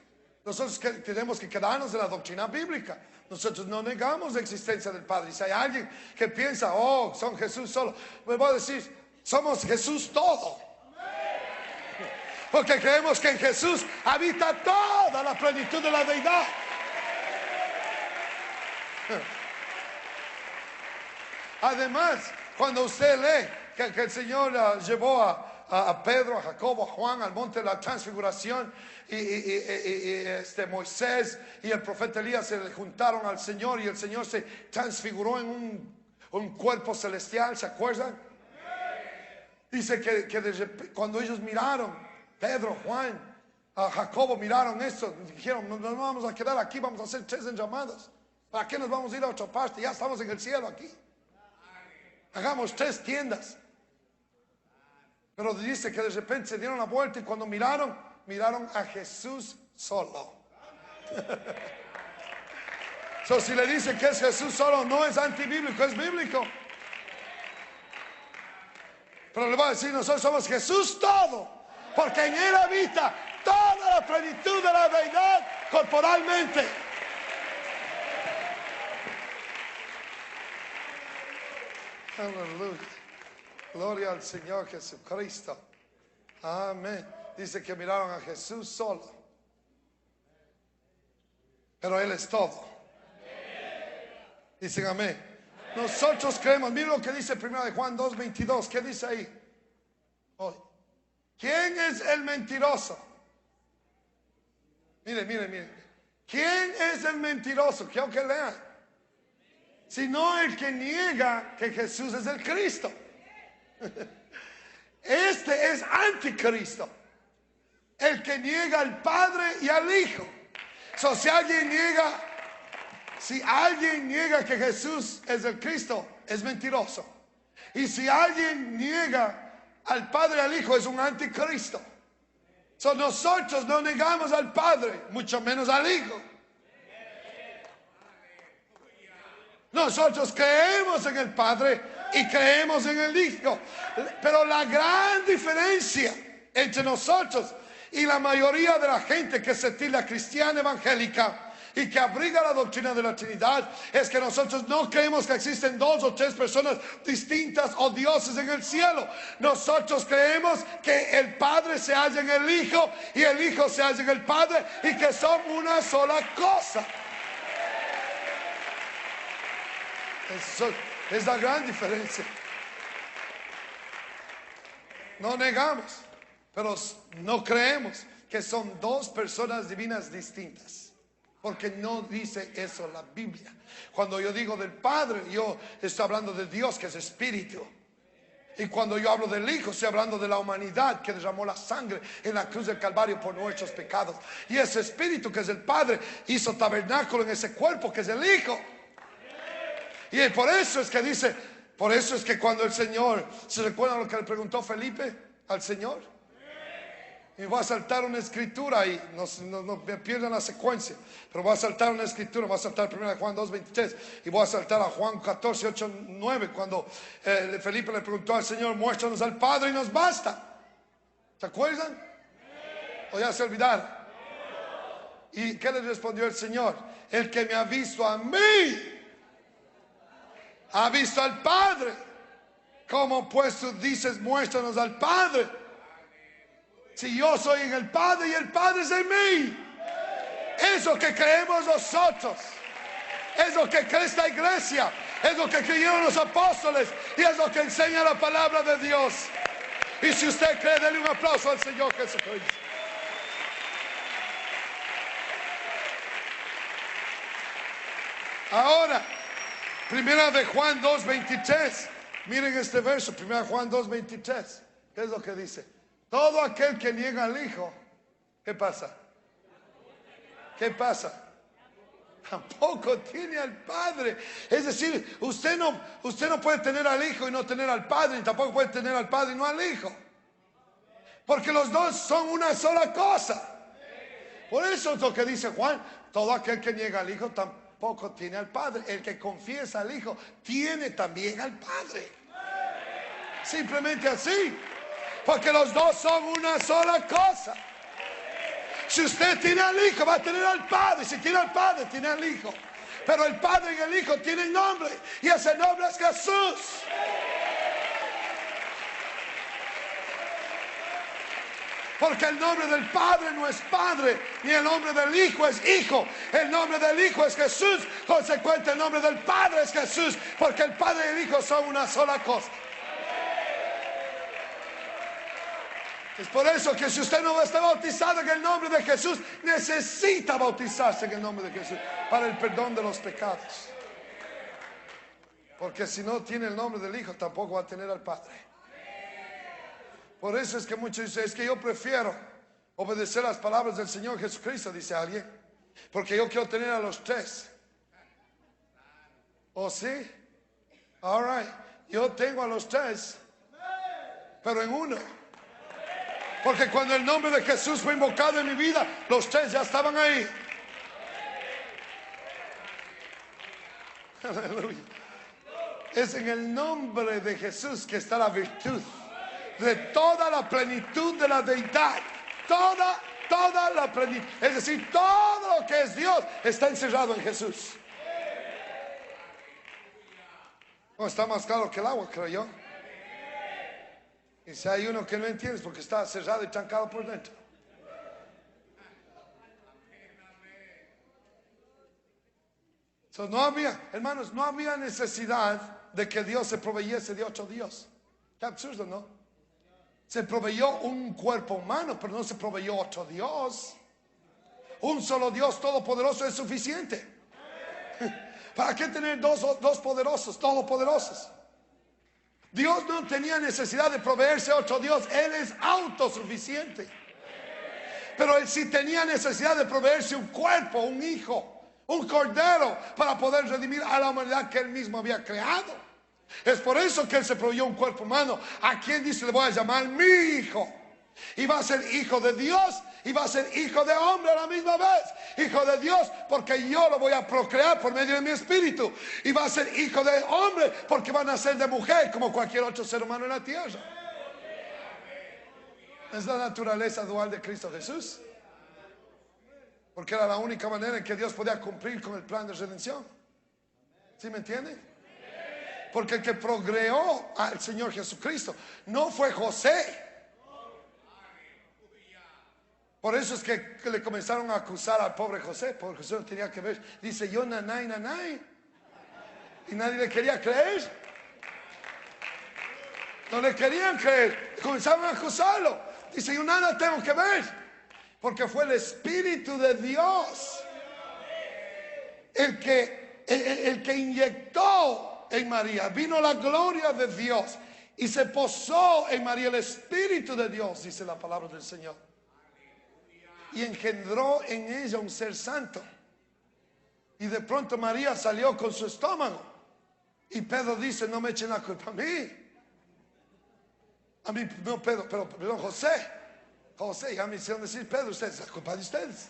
Nosotros tenemos que quedarnos en la doctrina bíblica. Nosotros no negamos la existencia del Padre. Y si hay alguien que piensa, oh, son Jesús solo, pues voy a decir, somos Jesús todo. Porque creemos que en Jesús habita toda la plenitud de la deidad. Además, cuando usted lee que el Señor llevó a Pedro, a Jacobo, a Juan al monte de la transfiguración y Moisés y el profeta Elías se le juntaron al Señor y el Señor se transfiguró en un cuerpo celestial, ¿se acuerdan? Dice que cuando ellos miraron, Pedro, Juan, a Jacobo miraron esto, dijeron, no nos vamos a quedar aquí, vamos a hacer 3 enramadas. ¿Para qué nos vamos a ir a otra parte? Ya estamos en el cielo aquí. Hagamos 3 tiendas. Pero dice que de repente se dieron la vuelta y cuando miraron a Jesús solo. Si le dice que es Jesús solo, no es antibíblico, es bíblico. Pero le voy a decir, nosotros somos Jesús todo. Porque en Él habita toda la plenitud de la deidad corporalmente. Aleluya. Gloria al Señor Jesucristo. Amén. Dice que miraron a Jesús solo. Pero Él es todo. Dicen amén. Nosotros creemos. Miren lo que dice 1 Juan 2:22. ¿Qué dice ahí? Hoy. ¿Quién es el mentiroso? Mire. ¿Quién es el mentiroso? Quiero que lean. sino el que niega que Jesús es el Cristo. Este es anticristo, el que niega al Padre y al Hijo. So, si alguien niega que Jesús es el Cristo, es mentiroso. Y si alguien niega al Padre y al Hijo, es un anticristo. So, nosotros no negamos al Padre, mucho menos al Hijo. Nosotros creemos en el Padre y creemos en el Hijo. Pero la gran diferencia entre nosotros y la mayoría de la gente que se tilda cristiana evangélica y que abriga la doctrina de la Trinidad es que nosotros no creemos que existen 2 o 3 personas distintas o dioses en el cielo. Nosotros creemos que el Padre se halla en el Hijo y el Hijo se halla en el Padre y que son una sola cosa. Eso es la gran diferencia. No negamos, pero no creemos que son 2 personas divinas distintas, porque no dice eso la Biblia. Cuando yo digo del Padre, yo estoy hablando de Dios, que es espíritu. Y cuando yo hablo del Hijo, estoy hablando de la humanidad que derramó la sangre en la cruz del Calvario por nuestros pecados. Y ese espíritu, que es el Padre, hizo tabernáculo en ese cuerpo que es el Hijo. Y por eso es que dice, por eso es que cuando el Señor, ¿se recuerdan lo que le preguntó Felipe al Señor? Y voy a saltar una escritura ahí, no me pierdan la secuencia, pero voy a saltar una escritura, voy a saltar 1 Juan 2:23 y voy a saltar a Juan 14:8-9, cuando Felipe le preguntó al Señor, muéstranos al Padre y nos basta. ¿Se acuerdan? ¿O ya se olvidaron? ¿Y qué le respondió el Señor? El que me ha visto a mí ha visto al Padre. ¿Cómo pues tú dices, muéstranos al Padre? Si yo soy en el Padre y el Padre es en mí. Eso que creemos nosotros, es lo que cree esta iglesia, es lo que creyeron los apóstoles y es lo que enseña la palabra de Dios. Y si usted cree, denle un aplauso al Señor Jesucristo. Ahora, 1 de Juan 2:23. Miren este verso, 1 Juan 2:23. ¿Qué es lo que dice? Todo aquel que niega al Hijo, ¿qué pasa? ¿Qué pasa? Tampoco tiene al Padre. Es decir, usted no puede tener al Hijo y no tener al Padre, y tampoco puede tener al Padre y no al Hijo. Porque los dos son una sola cosa. Por eso es lo que dice Juan. Todo aquel que niega al Hijo tampoco tiene al Padre. El que confiesa al Hijo tiene también al Padre. Simplemente así. Porque los dos son una sola cosa. Si usted tiene al Hijo, va a tener al Padre. Si tiene al Padre, tiene al Hijo. Pero el Padre y el Hijo tienen nombre. Y ese nombre es Jesús. Porque el nombre del Padre no es Padre, ni el nombre del Hijo es Hijo. El nombre del Hijo es Jesús. Consecuente, el nombre del Padre es Jesús. Porque el Padre y el Hijo son una sola cosa. Es por eso que si usted no está bautizado en el nombre de Jesús, necesita bautizarse en el nombre de Jesús para el perdón de los pecados. Porque si no tiene el nombre del Hijo, tampoco va a tener al Padre. Por eso es que muchos dicen, es que yo prefiero obedecer las palabras del Señor Jesucristo, dice alguien, porque yo quiero tener a los 3. ¿Oh sí? All right. Yo tengo a los 3, pero en uno. Porque cuando el nombre de Jesús fue invocado en mi vida, los 3 ya estaban ahí. Aleluya. Es en el nombre de Jesús que está la virtud de toda la plenitud de la deidad. Toda la plenitud. Es decir, todo lo que es Dios está encerrado en Jesús. No está más claro que el agua, creo yo. Y si hay uno que no entiende es porque está cerrado y trancado por dentro. So, no había, hermanos, no había necesidad de que Dios se proveyese de otro Dios. Qué absurdo, ¿no? Se proveyó un cuerpo humano, pero no se proveyó otro Dios. Un solo Dios todopoderoso es suficiente. ¿Para qué tener dos poderosos, todopoderosos? Dios no tenía necesidad de proveerse otro Dios. Él es autosuficiente. Pero Él sí tenía necesidad de proveerse un cuerpo, un hijo, un cordero, para poder redimir a la humanidad que Él mismo había creado. Es por eso que Él se proveyó un cuerpo humano. ¿A quién dice le voy a llamar mi hijo? Y va a ser hijo de Dios y va a ser hijo de hombre a la misma vez. Hijo de Dios porque yo lo voy a procrear por medio de mi espíritu. Y va a ser hijo de hombre porque va a nacer de mujer como cualquier otro ser humano en la tierra. Es la naturaleza dual de Cristo Jesús. Porque era la única manera en que Dios podía cumplir con el plan de redención. ¿Sí me entiende? Porque el que procreó al Señor Jesucristo no fue José. Por eso es que le comenzaron a acusar al pobre José, porque José no tenía que ver. Dice yo nanay, nanay. Y nadie le quería creer. No le querían creer. Comenzaron a acusarlo. Dice yo nada tengo que ver. Porque fue el Espíritu de Dios el que inyectó en María. Vino la gloria de Dios y se posó en María el Espíritu de Dios, dice la palabra del Señor. Y engendró en ella un ser santo. Y de pronto María salió con su estómago. Y Pedro dice, no me echen la culpa a mí. A mí, no Pedro, pero perdón, José, ya me hicieron decir Pedro, ustedes, la culpa de ustedes.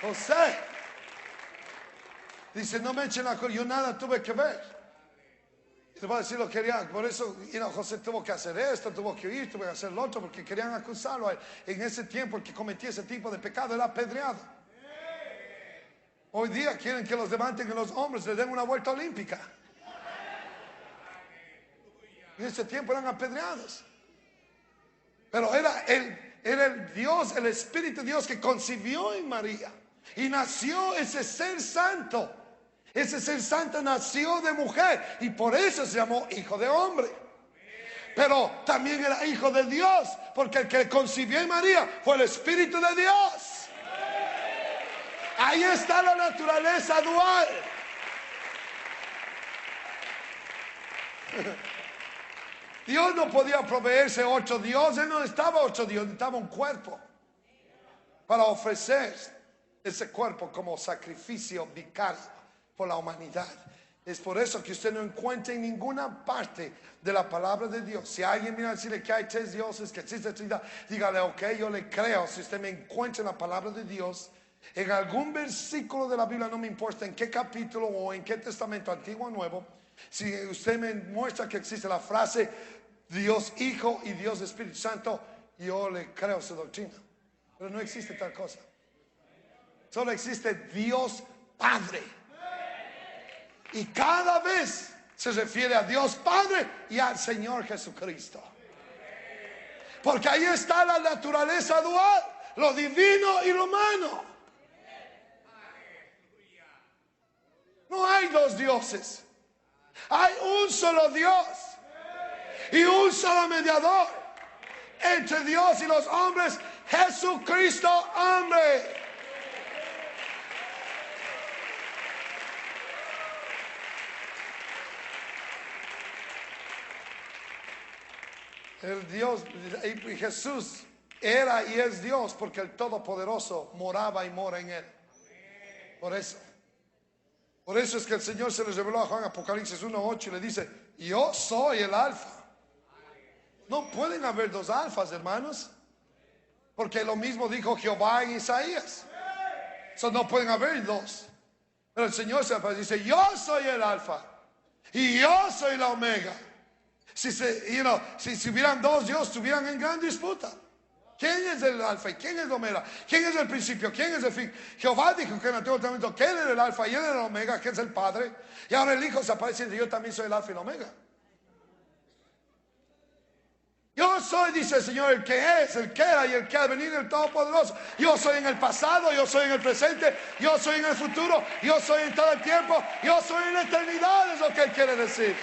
José dice, no me echen la culpa, yo nada tuve que ver. Le voy a decir lo que querían, por eso José tuvo que hacer esto, tuvo que ir, tuvo que hacer lo otro, porque querían acusarlo. En ese tiempo el que cometía ese tipo de pecado era apedreado. Hoy día quieren que los levanten en los hombros, les den una vuelta olímpica. En ese tiempo eran apedreados. Pero era el Dios, el Espíritu de Dios que concibió en María. Y nació ese ser santo. Ese ser santo nació de mujer y por eso se llamó hijo de hombre. Pero también era hijo de Dios, porque el que concibió en María fue el Espíritu de Dios. Ahí está la naturaleza dual. Dios no podía proveerse otro Dios. Él no necesitaba otro Dios, necesitaba un cuerpo para ofrecer ese cuerpo como sacrificio vicario por la humanidad. Es por eso que usted no encuentra en ninguna parte de la palabra de Dios. Si alguien viene a decirle que hay tres dioses, que existe Trinidad, dígale, ok, yo le creo. Si usted me encuentra en la palabra de Dios, en algún versículo de la Biblia, no me importa en qué capítulo o en qué testamento, antiguo o nuevo, si usted me muestra que existe la frase Dios Hijo y Dios Espíritu Santo, yo le creo su doctrina. Pero no existe tal cosa. Solo existe Dios Padre. Y cada vez se refiere a Dios Padre y al Señor Jesucristo. Porque ahí está la naturaleza dual, lo divino y lo humano. No hay dos dioses. Hay un solo Dios y un solo mediador entre Dios y los hombres, Jesucristo hombre. El Dios, y Jesús era y es Dios porque el Todopoderoso moraba y mora en él. Por eso es que el Señor se le reveló a Juan, Apocalipsis 1:8, y le dice, yo soy el alfa. No pueden haber dos alfas, hermanos, porque lo mismo dijo Jehová en Isaías. No pueden haber dos. Pero el Señor se aparece y dice, yo soy el alfa y yo soy la omega. Si hubieran dos dioses, estuvieran en gran disputa. ¿Quién es el alfa y quién es el omega? ¿Quién es el principio? ¿Quién es el fin? Jehová dijo que en el Antiguo Testamento que él era el alfa y él era el omega, que es el Padre. Y ahora el Hijo se aparece y dice, yo también soy el alfa y el omega. Yo soy, dice el Señor, el que es, el que era y el que ha de venir, el Todopoderoso. Yo soy en el pasado, yo soy en el presente, yo soy en el futuro, yo soy en todo el tiempo, yo soy en la eternidad, es lo que Él quiere decir.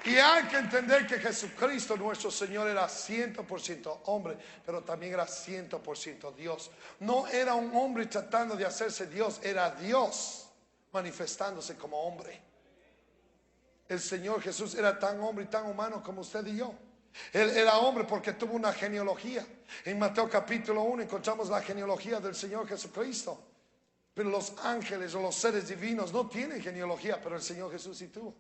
Y hay que entender que Jesucristo nuestro Señor era 100% hombre, pero también era 100% Dios. No era un hombre tratando de hacerse Dios, era Dios manifestándose como hombre. El Señor Jesús era tan hombre y tan humano como usted y yo. Él era hombre porque tuvo una genealogía. En Mateo capítulo 1 encontramos la genealogía del Señor Jesucristo. Pero los ángeles o los seres divinos no tienen genealogía, pero el Señor Jesús sí tuvo.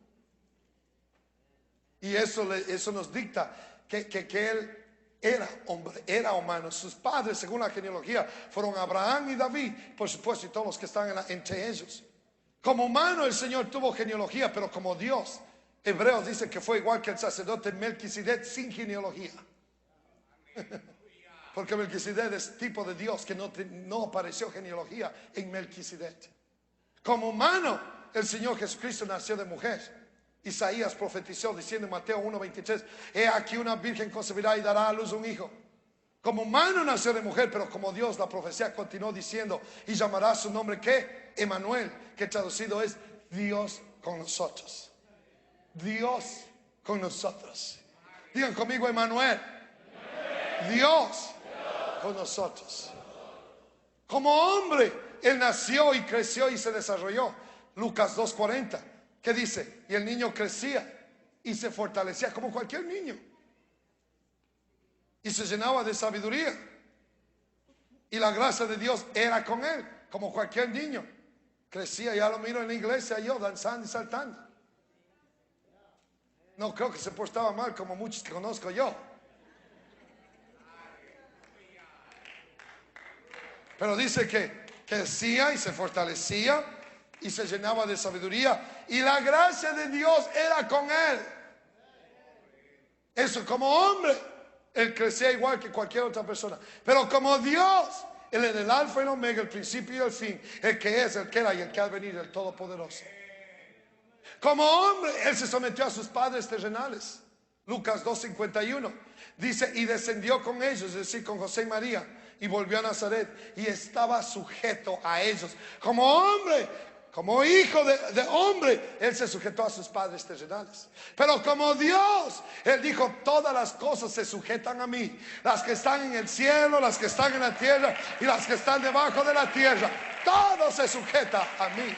Y eso nos dicta que Él era hombre, era humano. Sus padres, según la genealogía, fueron Abraham y David, por supuesto, y todos los que están entre ellos. Como humano el Señor tuvo genealogía, pero como Dios, Hebreos dice que fue igual que el sacerdote Melquisedec sin genealogía. Porque Melquisedec es tipo de Dios que no apareció genealogía en Melquisedec. Como humano el Señor Jesucristo nació de mujer. Isaías profetizó diciendo en Mateo 1:23, he aquí una virgen concebirá y dará a luz un hijo. Como humano nació de mujer, pero como Dios, la profecía continuó diciendo, y llamará su nombre ¿qué? Emanuel, que traducido es Dios con nosotros. Dios con nosotros. Digan conmigo, Emanuel. Dios con nosotros. Como hombre Él nació y creció y se desarrolló. Lucas 2:40, ¿qué dice? Y el niño crecía y se fortalecía como cualquier niño, y se llenaba de sabiduría, y la gracia de Dios era con él, como cualquier niño. Crecía, ya lo miro en la iglesia yo, danzando y saltando. No creo que se portaba mal como muchos que conozco yo. Pero dice que crecía y se fortalecía y se llenaba de sabiduría, y la gracia de Dios era con él. Eso, como hombre Él crecía igual que cualquier otra persona, pero como Dios Él era el alfa y el omega, el principio y el fin, el que es, el que era y el que ha de venir, el todopoderoso. Como hombre Él se sometió a sus padres terrenales. Lucas 2:51 dice, y descendió con ellos, es decir, con José y María, y volvió a Nazaret y estaba sujeto a ellos. Como hombre, como hijo de hombre, Él se sujetó a sus padres terrenales. Pero como Dios, Él dijo, todas las cosas se sujetan a mí, las que están en el cielo, las que están en la tierra y las que están debajo de la tierra. Todo se sujeta a mí.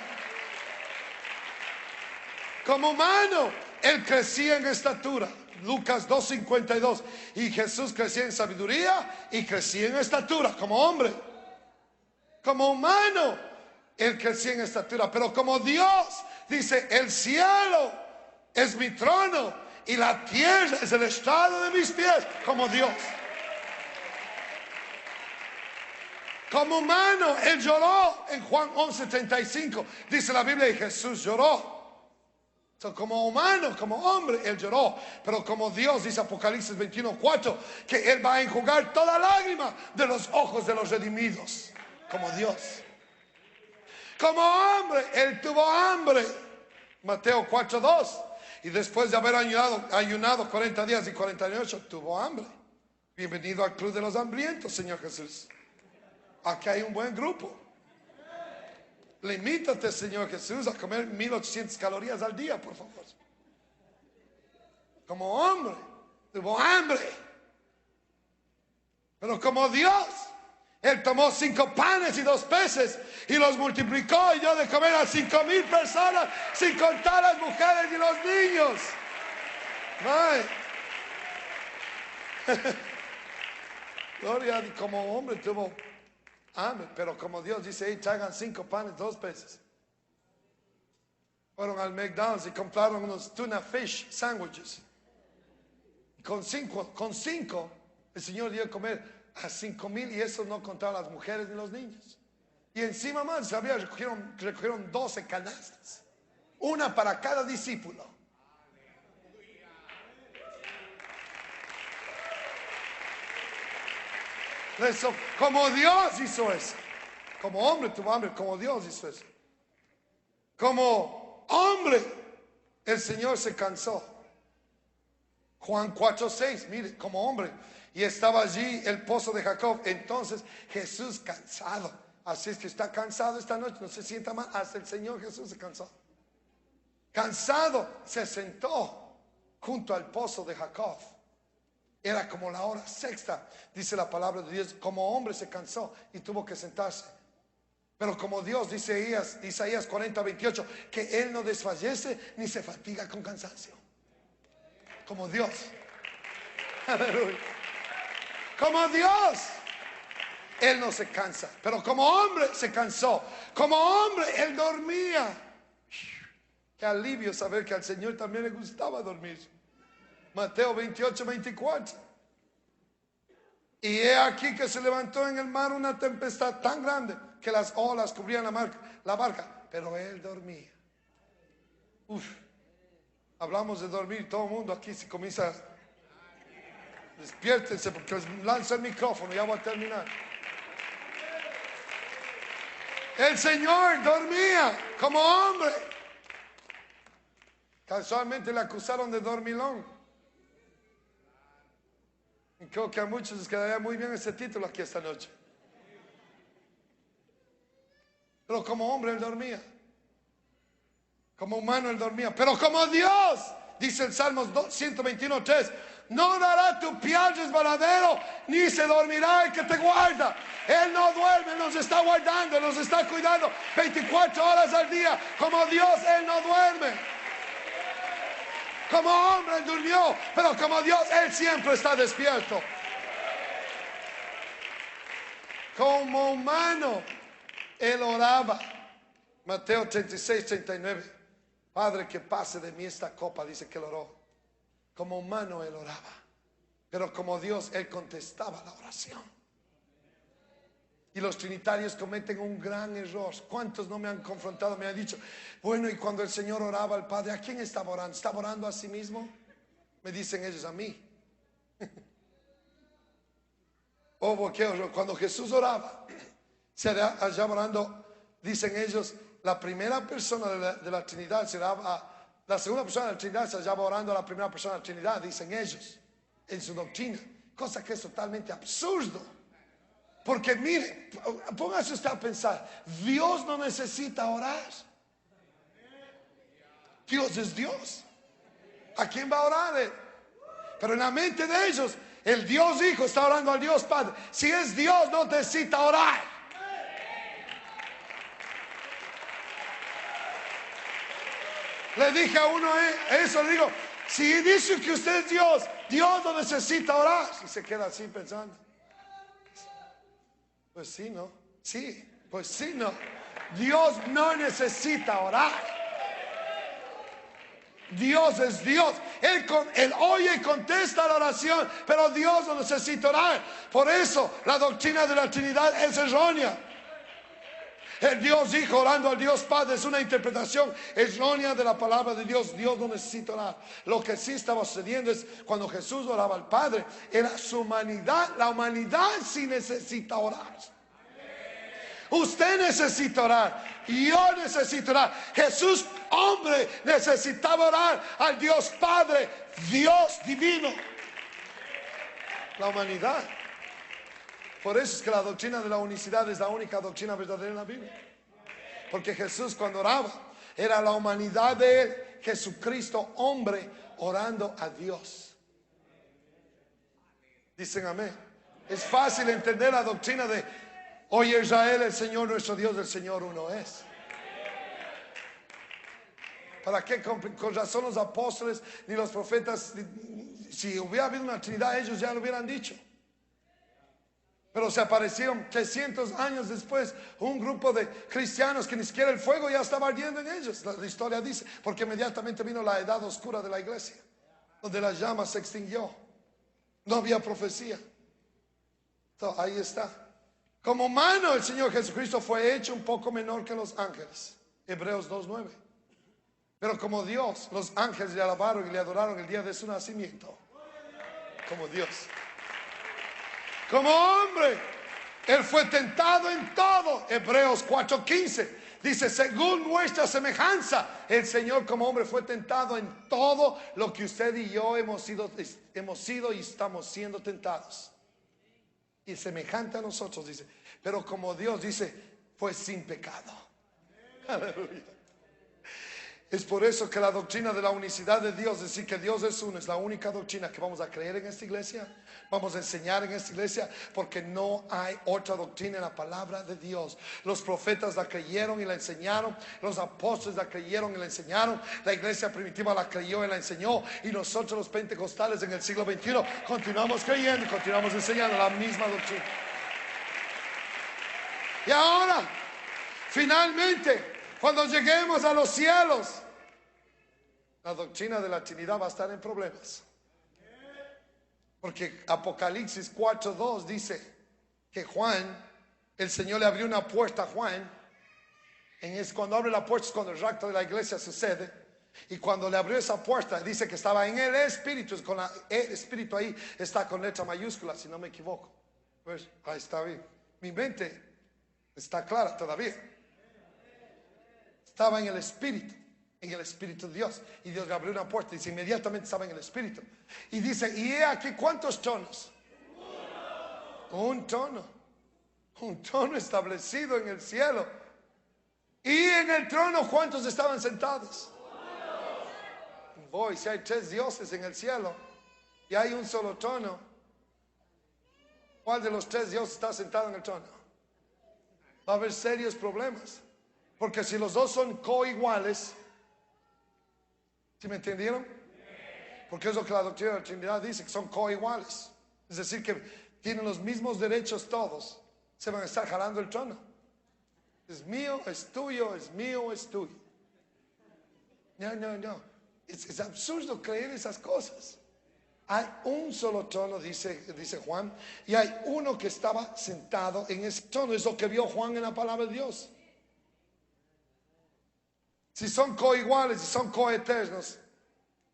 Como humano Él crecía en estatura. Lucas 2:52, y Jesús crecía en sabiduría y crecía en estatura como hombre. Como humano Él crecía en estatura, pero como Dios dice, el cielo es mi trono y la tierra es el estrado de mis pies. Como Dios, como humano Él lloró. En Juan 11:35 dice la Biblia, y Jesús lloró. Como humano, como hombre, Él lloró. Pero como Dios, dice Apocalipsis 21:4, que Él va a enjugar toda lágrima de los ojos de los redimidos. Como Dios. Como hombre Él tuvo hambre. Mateo 4:2, y después de haber ayunado 40 días y 40 noches tuvo hambre. Bienvenido al club de los hambrientos, Señor Jesús. Aquí hay un buen grupo. Limítate, Señor Jesús, a comer 1800 calorías al día, por favor. Como hombre tuvo hambre. Pero como Dios, Él tomó 5 panes y 2 peces y los multiplicó y dio de comer a 5,000 personas, sin contar las mujeres y los niños. Gloria a Dios. Como hombre tuvo hambre, pero como Dios dice, hey, traigan 5 panes, 2 peces. Fueron al McDonald's y compraron unos tuna fish sandwiches. Con cinco el Señor dio de comer a 5,000, y eso no contaba las mujeres ni los niños. Y encima más, recogieron 12 canastas, una para cada discípulo. Eso, como Dios hizo eso. Como hombre tuvo hambre, como Dios hizo eso. Como hombre el Señor se cansó. Juan 4:6, mire, como hombre. Y estaba allí el pozo de Jacob. Entonces Jesús cansado. Así es que está cansado esta noche, no se sienta mal. Hasta el Señor Jesús se cansó. Cansado se sentó junto al pozo de Jacob. Era como la hora sexta, dice la palabra de Dios. Como hombre se cansó y tuvo que sentarse. Pero como Dios, dice Isaías 40:28, que Él no desfallece ni se fatiga con cansancio. Como Dios. Aleluya. Como Dios. Él no se cansa. Pero como hombre se cansó. Como hombre Él dormía. Qué alivio saber que al Señor también le gustaba dormir. Mateo 28:24. Y he aquí que se levantó en el mar una tempestad tan grande que las olas cubrían la barca, pero Él dormía. Hablamos de dormir, todo el mundo aquí se comienza. Despiértense porque lanza el micrófono, ya voy a terminar. El Señor dormía como hombre. Casualmente le acusaron de dormilón. Y creo que a muchos les quedaría muy bien ese título aquí esta noche. Pero como hombre Él dormía. Como humano Él dormía. Pero como Dios, dice el Salmos 121:3, no dará tu pie al resbaladero, ni se dormirá el que te guarda. Él no duerme, nos está guardando, nos está cuidando 24 horas al día. Como Dios Él no duerme. Como hombre Él durmió, pero como Dios Él siempre está despierto. Como humano Él oraba. Mateo 36:39. Padre, que pase de mí esta copa, dice que Él oró. Como humano Él oraba, pero como Dios Él contestaba la oración. Y los trinitarios cometen un gran error. ¿Cuántos no me han confrontado? Me han dicho, bueno, y cuando el Señor oraba al Padre, ¿a quién estaba orando? ¿Estaba orando a sí mismo? Me dicen ellos, a mí. O porque cuando Jesús oraba, se hallaba orando, dicen ellos, la primera persona de la Trinidad se oraba, la segunda persona de la Trinidad se hallaba orando a la primera persona de la Trinidad, dicen ellos, en su doctrina. Cosa que es totalmente absurdo. Porque mire, póngase usted a pensar, Dios no necesita orar. Dios es Dios. ¿A quién va a orar Él? Pero en la mente de ellos, el Dios Hijo está orando al Dios Padre. Si es Dios, no necesita orar. Le dije a uno eso, le digo, si dice que usted es Dios, Dios no necesita orar. Y se queda así pensando. Pues sí, ¿no? Sí, pues sí, ¿no? Dios no necesita orar. Dios es Dios. Él oye y contesta la oración, pero Dios no necesita orar. Por eso la doctrina de la Trinidad es errónea. El Dios Hijo orando al Dios Padre es una interpretación errónea de la palabra de Dios. Dios no necesita orar. Lo que sí estaba sucediendo es cuando Jesús oraba al Padre, era su humanidad. La humanidad sí necesita orar. Usted necesita orar. Yo necesito orar. Jesús, hombre, necesitaba orar al Dios Padre, Dios divino. La humanidad. Por eso es que la doctrina de la unicidad es la única doctrina verdadera en la Biblia. Porque Jesús cuando oraba era la humanidad de Él, Jesucristo hombre orando a Dios. Dicen amén. Es fácil entender la doctrina de oye Israel, el Señor nuestro Dios, el Señor uno es. ¿Para qué con razón los apóstoles ni los profetas, si hubiera habido una Trinidad, ellos ya lo hubieran dicho? Pero se aparecieron 300 años después un grupo de cristianos que ni siquiera el fuego ya estaba ardiendo en ellos. La historia dice, porque inmediatamente vino la edad oscura de la iglesia, donde la llama se extinguió. No había profecía. Entonces, ahí está. Como humano el Señor Jesucristo fue hecho un poco menor que los ángeles. Hebreos 2:9. Pero como Dios, los ángeles le alabaron y le adoraron el día de su nacimiento. Como Dios. Como hombre, Él fue tentado en todo. Hebreos 4:15 dice, según nuestra semejanza, el Señor como hombre fue tentado en todo lo que usted y yo hemos sido y estamos siendo tentados. Y semejante a nosotros, dice. Pero como Dios, dice, fue sin pecado. Aleluya. Es por eso que la doctrina de la unicidad de Dios, es decir, que Dios es uno, es la única doctrina que vamos a creer en esta iglesia, vamos a enseñar en esta iglesia, porque no hay otra doctrina en la palabra de Dios. Los profetas la creyeron y la enseñaron, los apóstoles la creyeron y la enseñaron, la iglesia primitiva la creyó y la enseñó, y nosotros los pentecostales en el siglo XXI continuamos creyendo y continuamos enseñando la misma doctrina. Y ahora, finalmente, cuando lleguemos a los cielos, la doctrina de la Trinidad va a estar en problemas. Porque Apocalipsis 4:2 dice que Juan, el Señor le abrió una puerta a Juan. Cuando abre la puerta es cuando el rapto de la iglesia sucede. Y cuando le abrió esa puerta, dice que estaba en el Espíritu. Con el Espíritu ahí está con letra mayúscula, si no me equivoco. Pues ahí está bien. Mi mente está clara todavía. Estaba en el Espíritu de Dios. Y Dios le abrió una puerta y dice, inmediatamente estaba en el Espíritu. Y dice, y he aquí, ¿cuántos tronos? Un trono establecido en el cielo. Y en el trono, ¿cuántos estaban sentados? Voy, si hay 3 dioses en el cielo y hay un solo trono, ¿cuál de los 3 dioses está sentado en el trono? Va a haber serios problemas. Porque si los dos son coiguales, ¿sí me entendieron? Porque es lo que la doctrina de la Trinidad dice, que son coiguales. Es decir, que tienen los mismos derechos todos. Se van a estar jalando el trono. Es mío, es tuyo, es mío, es tuyo. No. Es absurdo creer esas cosas. Hay un solo trono, dice Juan, y hay uno que estaba sentado en ese trono. Es lo que vio Juan en la palabra de Dios. Si son coiguales y son coeternos,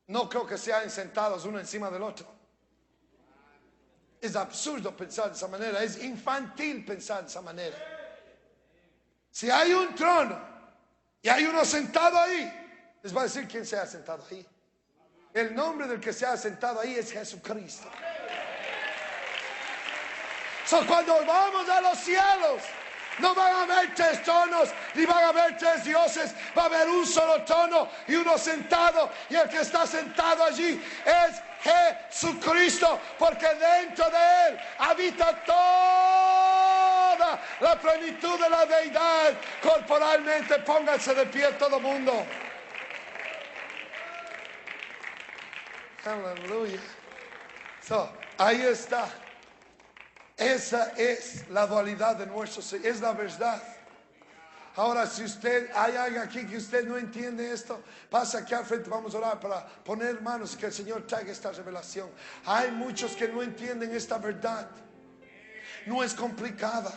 no creo que sean sentados uno encima del otro. Es absurdo pensar de esa manera, es infantil pensar de esa manera. Si hay un trono y hay uno sentado ahí, les va a decir quién se ha sentado ahí. El nombre del que se ha sentado ahí es Jesucristo. Cuando vamos a los cielos, no van a haber 3 tronos, ni van a haber 3 dioses. Va a haber un solo trono y uno sentado. Y el que está sentado allí es Jesucristo, porque dentro de Él habita toda la plenitud de la deidad. Corporalmente, pónganse de pie todo el mundo. Aleluya. Ahí está. Esa es la dualidad de nuestro Señor, es la verdad. Ahora, si hay alguien aquí que usted no entiende esto, pasa aquí al frente, vamos a orar para poner manos y que el Señor traiga esta revelación. Hay muchos que no entienden esta verdad. No es complicada,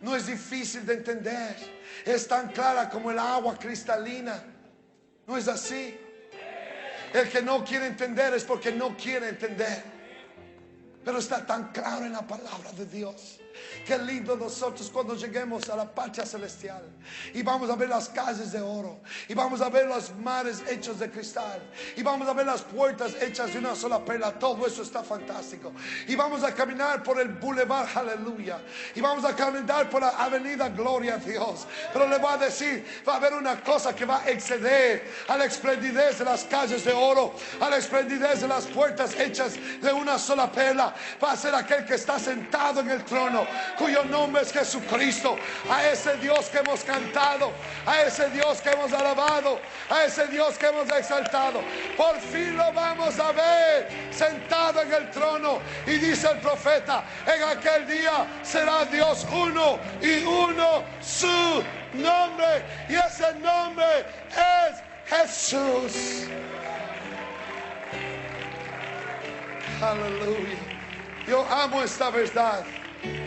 no es difícil de entender, es tan clara como el agua cristalina. ¿No es así? El que no quiere entender es porque no quiere entender. Pero está tan claro en la palabra de Dios. Qué lindo nosotros cuando lleguemos a la patria celestial y vamos a ver las calles de oro, y vamos a ver los mares hechos de cristal, y vamos a ver las puertas hechas de una sola perla. Todo eso está fantástico. Y vamos a caminar por el Boulevard Aleluya, y vamos a caminar por la avenida Gloria a Dios. Pero le voy a decir, va a haber una cosa que va a exceder a la esplendidez de las calles de oro, a la esplendidez de las puertas hechas de una sola perla. Va a ser aquel que está sentado en el trono, cuyo nombre es Jesucristo. A ese Dios que hemos cantado, a ese Dios que hemos alabado, a ese Dios que hemos exaltado, por fin lo vamos a ver sentado en el trono. Y dice el profeta, en aquel día será Dios uno, y uno su nombre, y ese nombre es Jesús. Aleluya. Yo amo esta verdad.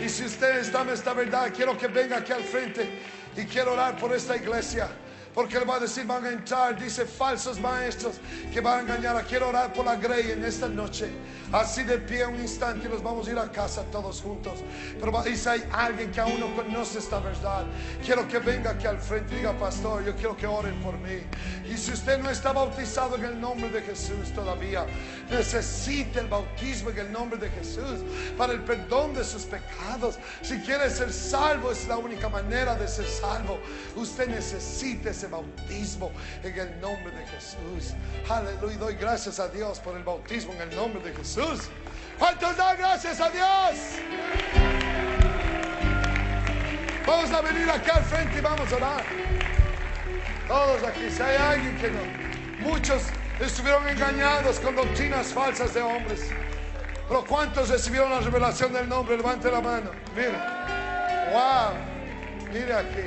Y si ustedes aman esta verdad, quiero que venga aquí al frente y quiero orar por esta iglesia. Porque él va a decir, van a entrar, dice, falsos maestros que van a engañar. Quiero orar por la Grey en esta noche. Así de pie un instante y nos vamos a ir a casa todos juntos. Pero si hay alguien que aún no conoce esta verdad, quiero que venga aquí al frente y diga, pastor, yo quiero que oren por mí. Y si usted no está bautizado en el nombre de Jesús todavía, necesita el bautismo en el nombre de Jesús para el perdón de sus pecados. Si quiere ser salvo, es la única manera de ser salvo. Usted necesita ese bautismo en el nombre de Jesús. Aleluya. Doy gracias a Dios por el bautismo en el nombre de Jesús. ¿Cuántos dan gracias a Dios? Vamos a venir acá al frente y vamos a orar. Todos aquí. Si hay alguien que no, muchos estuvieron engañados con doctrinas falsas de hombres. Pero ¿cuántos recibieron la revelación del nombre? Levante la mano. Mire. Wow. Mire aquí.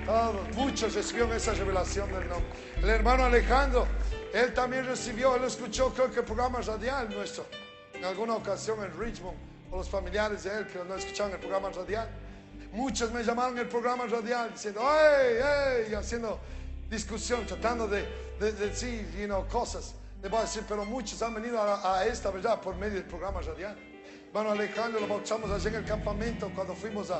Todos, muchos recibieron esa revelación del nombre. El hermano Alejandro, él también recibió, él escuchó, creo que el programa radial nuestro. En alguna ocasión en Richmond, o los familiares de él que no escuchaban el programa radial. Muchos me llamaron el programa radial diciendo, ¡hey! Haciendo discusión, tratando de decir, cosas. Le voy a decir, pero muchos han venido a esta verdad por medio del programa radial. Hermano Alejandro lo bautizamos allí en el campamento cuando fuimos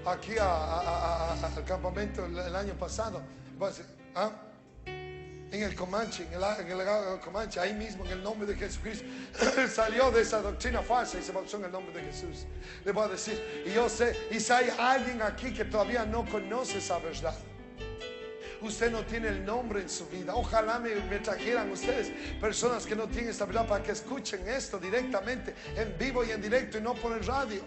aquí al campamento el año pasado. Voy a decir, en el Comanche, en el Comanche, ahí mismo, en el nombre de Jesucristo. Él salió de esa doctrina falsa y se bautizó en el nombre de Jesús. Le voy a decir, y yo sé, y si hay alguien aquí que todavía no conoce esa verdad, usted no tiene el nombre en su vida. Ojalá me trajeran ustedes personas que no tienen esta verdad para que escuchen esto directamente, en vivo y en directo, y no por el radio,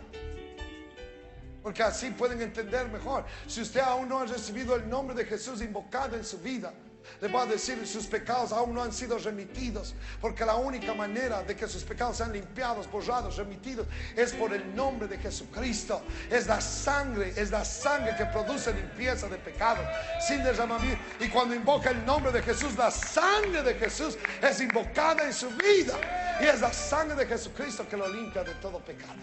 porque así pueden entender mejor. Si usted aún no ha recibido el nombre de Jesús invocado en su vida, le voy a decir, sus pecados aún no han sido remitidos, porque la única manera de que sus pecados sean limpiados, borrados, remitidos, es por el nombre de Jesucristo. Es la sangre que produce limpieza de pecados sin derramamiento. Y cuando invoca el nombre de Jesús, la sangre de Jesús es invocada en su vida, y es la sangre de Jesucristo que lo limpia de todo pecado.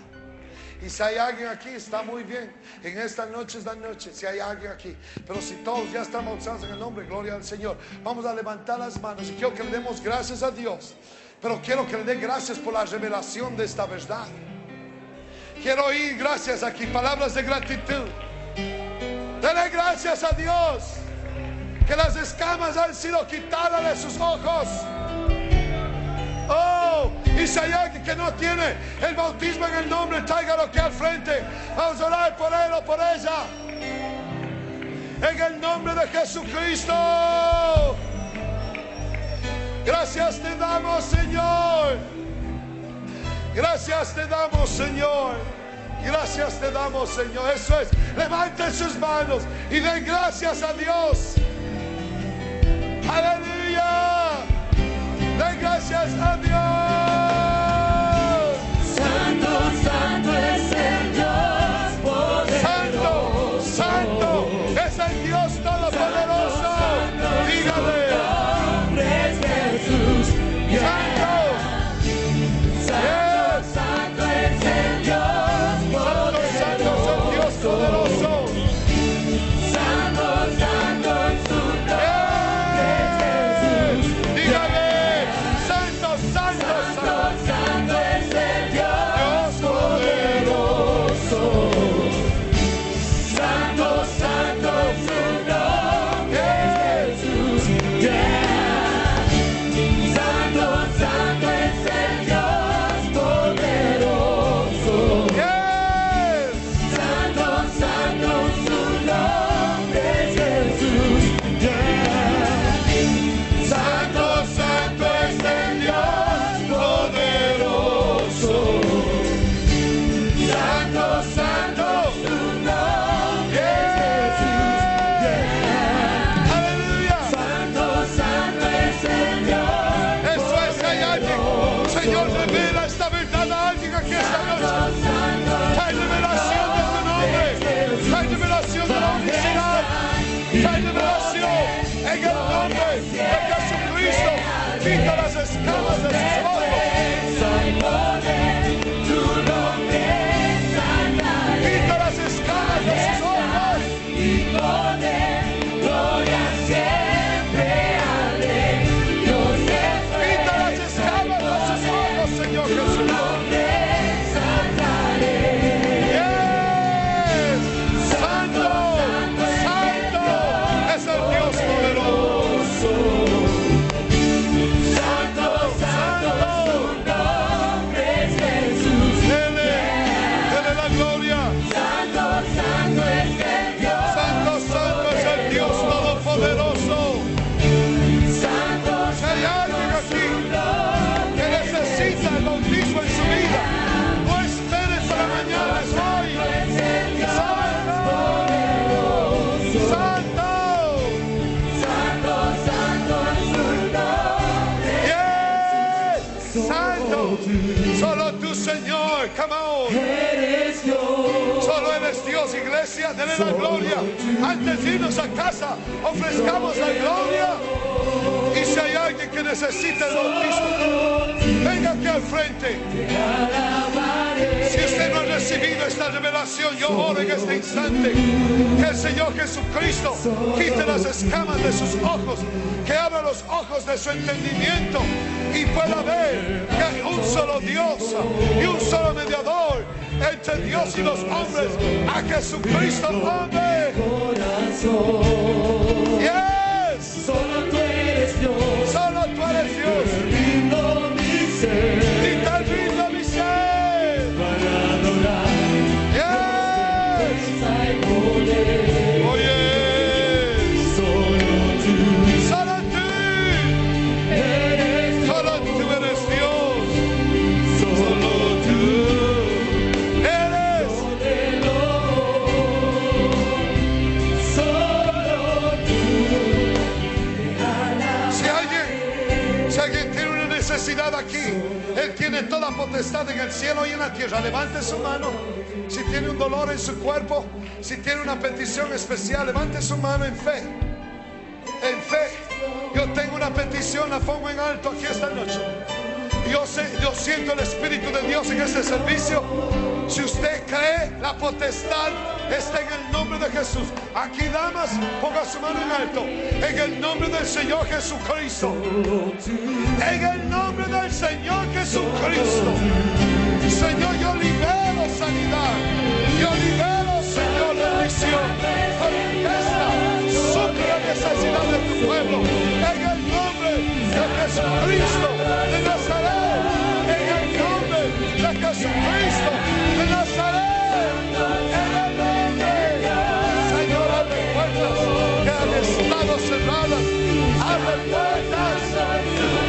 Y si hay alguien aquí, está muy bien. En esta noche es la noche, si hay alguien aquí. Pero si todos ya están bautizados en el nombre, gloria al Señor, vamos a levantar las manos. Y quiero que le demos gracias a Dios, pero quiero que le dé gracias por la revelación de esta verdad. Quiero oír gracias aquí, palabras de gratitud. Dele gracias a Dios que las escamas han sido quitadas de sus ojos. Oh, y si hay alguien que no tiene el bautismo en el nombre, tráigalo aquí al frente. Vamos a orar por él o por ella. En el nombre de Jesucristo. Gracias te damos, Señor. Gracias te damos, Señor. Gracias te damos, Señor. Eso es. Levanten sus manos y den gracias a Dios. Aleluya. Den gracias a Dios. Santo, santo es el Dios poderoso. Santo, santo es el Dios todopoderoso. Dígale. Su nombre es Jesús. Santo. Santo, santo es el Dios Santo, santo es el Dios poderoso. Santo, santo es su nombre es Jesús. Dígale. Santo es el Dios poderoso. Santo, santo es su nombre es Jesús. Santo, santo es el Dios poderoso. Santo, santo su nombre es Jesús. Santo, santo es el Dios poderoso. Santo, santo su nombre es Jesús. Aleluya. Santo, santo es el Dios. Eso es, hay alguien. Señor, revela esta verdad a alguien aquí esta noche. Hay revelación de tu nombre. Hay revelación de la unicidad. Hay revelación en el nombre de Jesucristo. Quita las escamas de sus ojos. Quita las escamas de sus ojos. Y poder, gloria siempre al Rey. Dios es Quita las escamas de sus ojos, Señor Jesús. Yes. Santo, santo es el Dios poderoso. Santo, Solo tú, Señor. Come on. Eres Dios. Solo eres Dios, iglesia. Denle la gloria. Antes de irnos a casa, ofrezcamos la gloria. Y si hay alguien que necesita el bautismo, venga aquí al frente. Si usted no ha recibido esta revelación, yo oro en este instante que el Señor Jesucristo quite las escamas de sus ojos, que abra los ojos de su entendimiento y pueda ver que hay un solo Dios y un solo mediador entre Dios y los hombres, a Jesucristo, hombre. Yes. Solo tú eres Dios. Solo tú eres Dios. Rindo mi ser Y te rindo mi ser. para adorar. Yes. Hay poder. Oh, yes. Solo tú eres Dios. Solo tú eres Dios. Solo tú Eres. Solo tú. Si alguien tiene una necesidad aquí, Él tiene toda potestad en el cielo y en la tierra. Levante su mano. Si tiene un dolor en su cuerpo, si tiene una petición especial, levante su mano en fe. En fe. Yo tengo una petición, la pongo en alto aquí esta noche. Yo siento el Espíritu de Dios en este servicio. Si usted cree, la potestad está en el nombre de Jesús. Aquí, damas, ponga su mano en alto. En el nombre del Señor Jesucristo. En el nombre del Señor Jesucristo. Señor, yo libero sanidad. Yo libero, Señor, bendición. Contesta, suple la necesidad de tu pueblo. En el nombre de Jesucristo de Nazaret. En el nombre de Jesucristo de Nazaret. En el nombre, Señor, abre puertas que han estado cerradas. Abre puertas.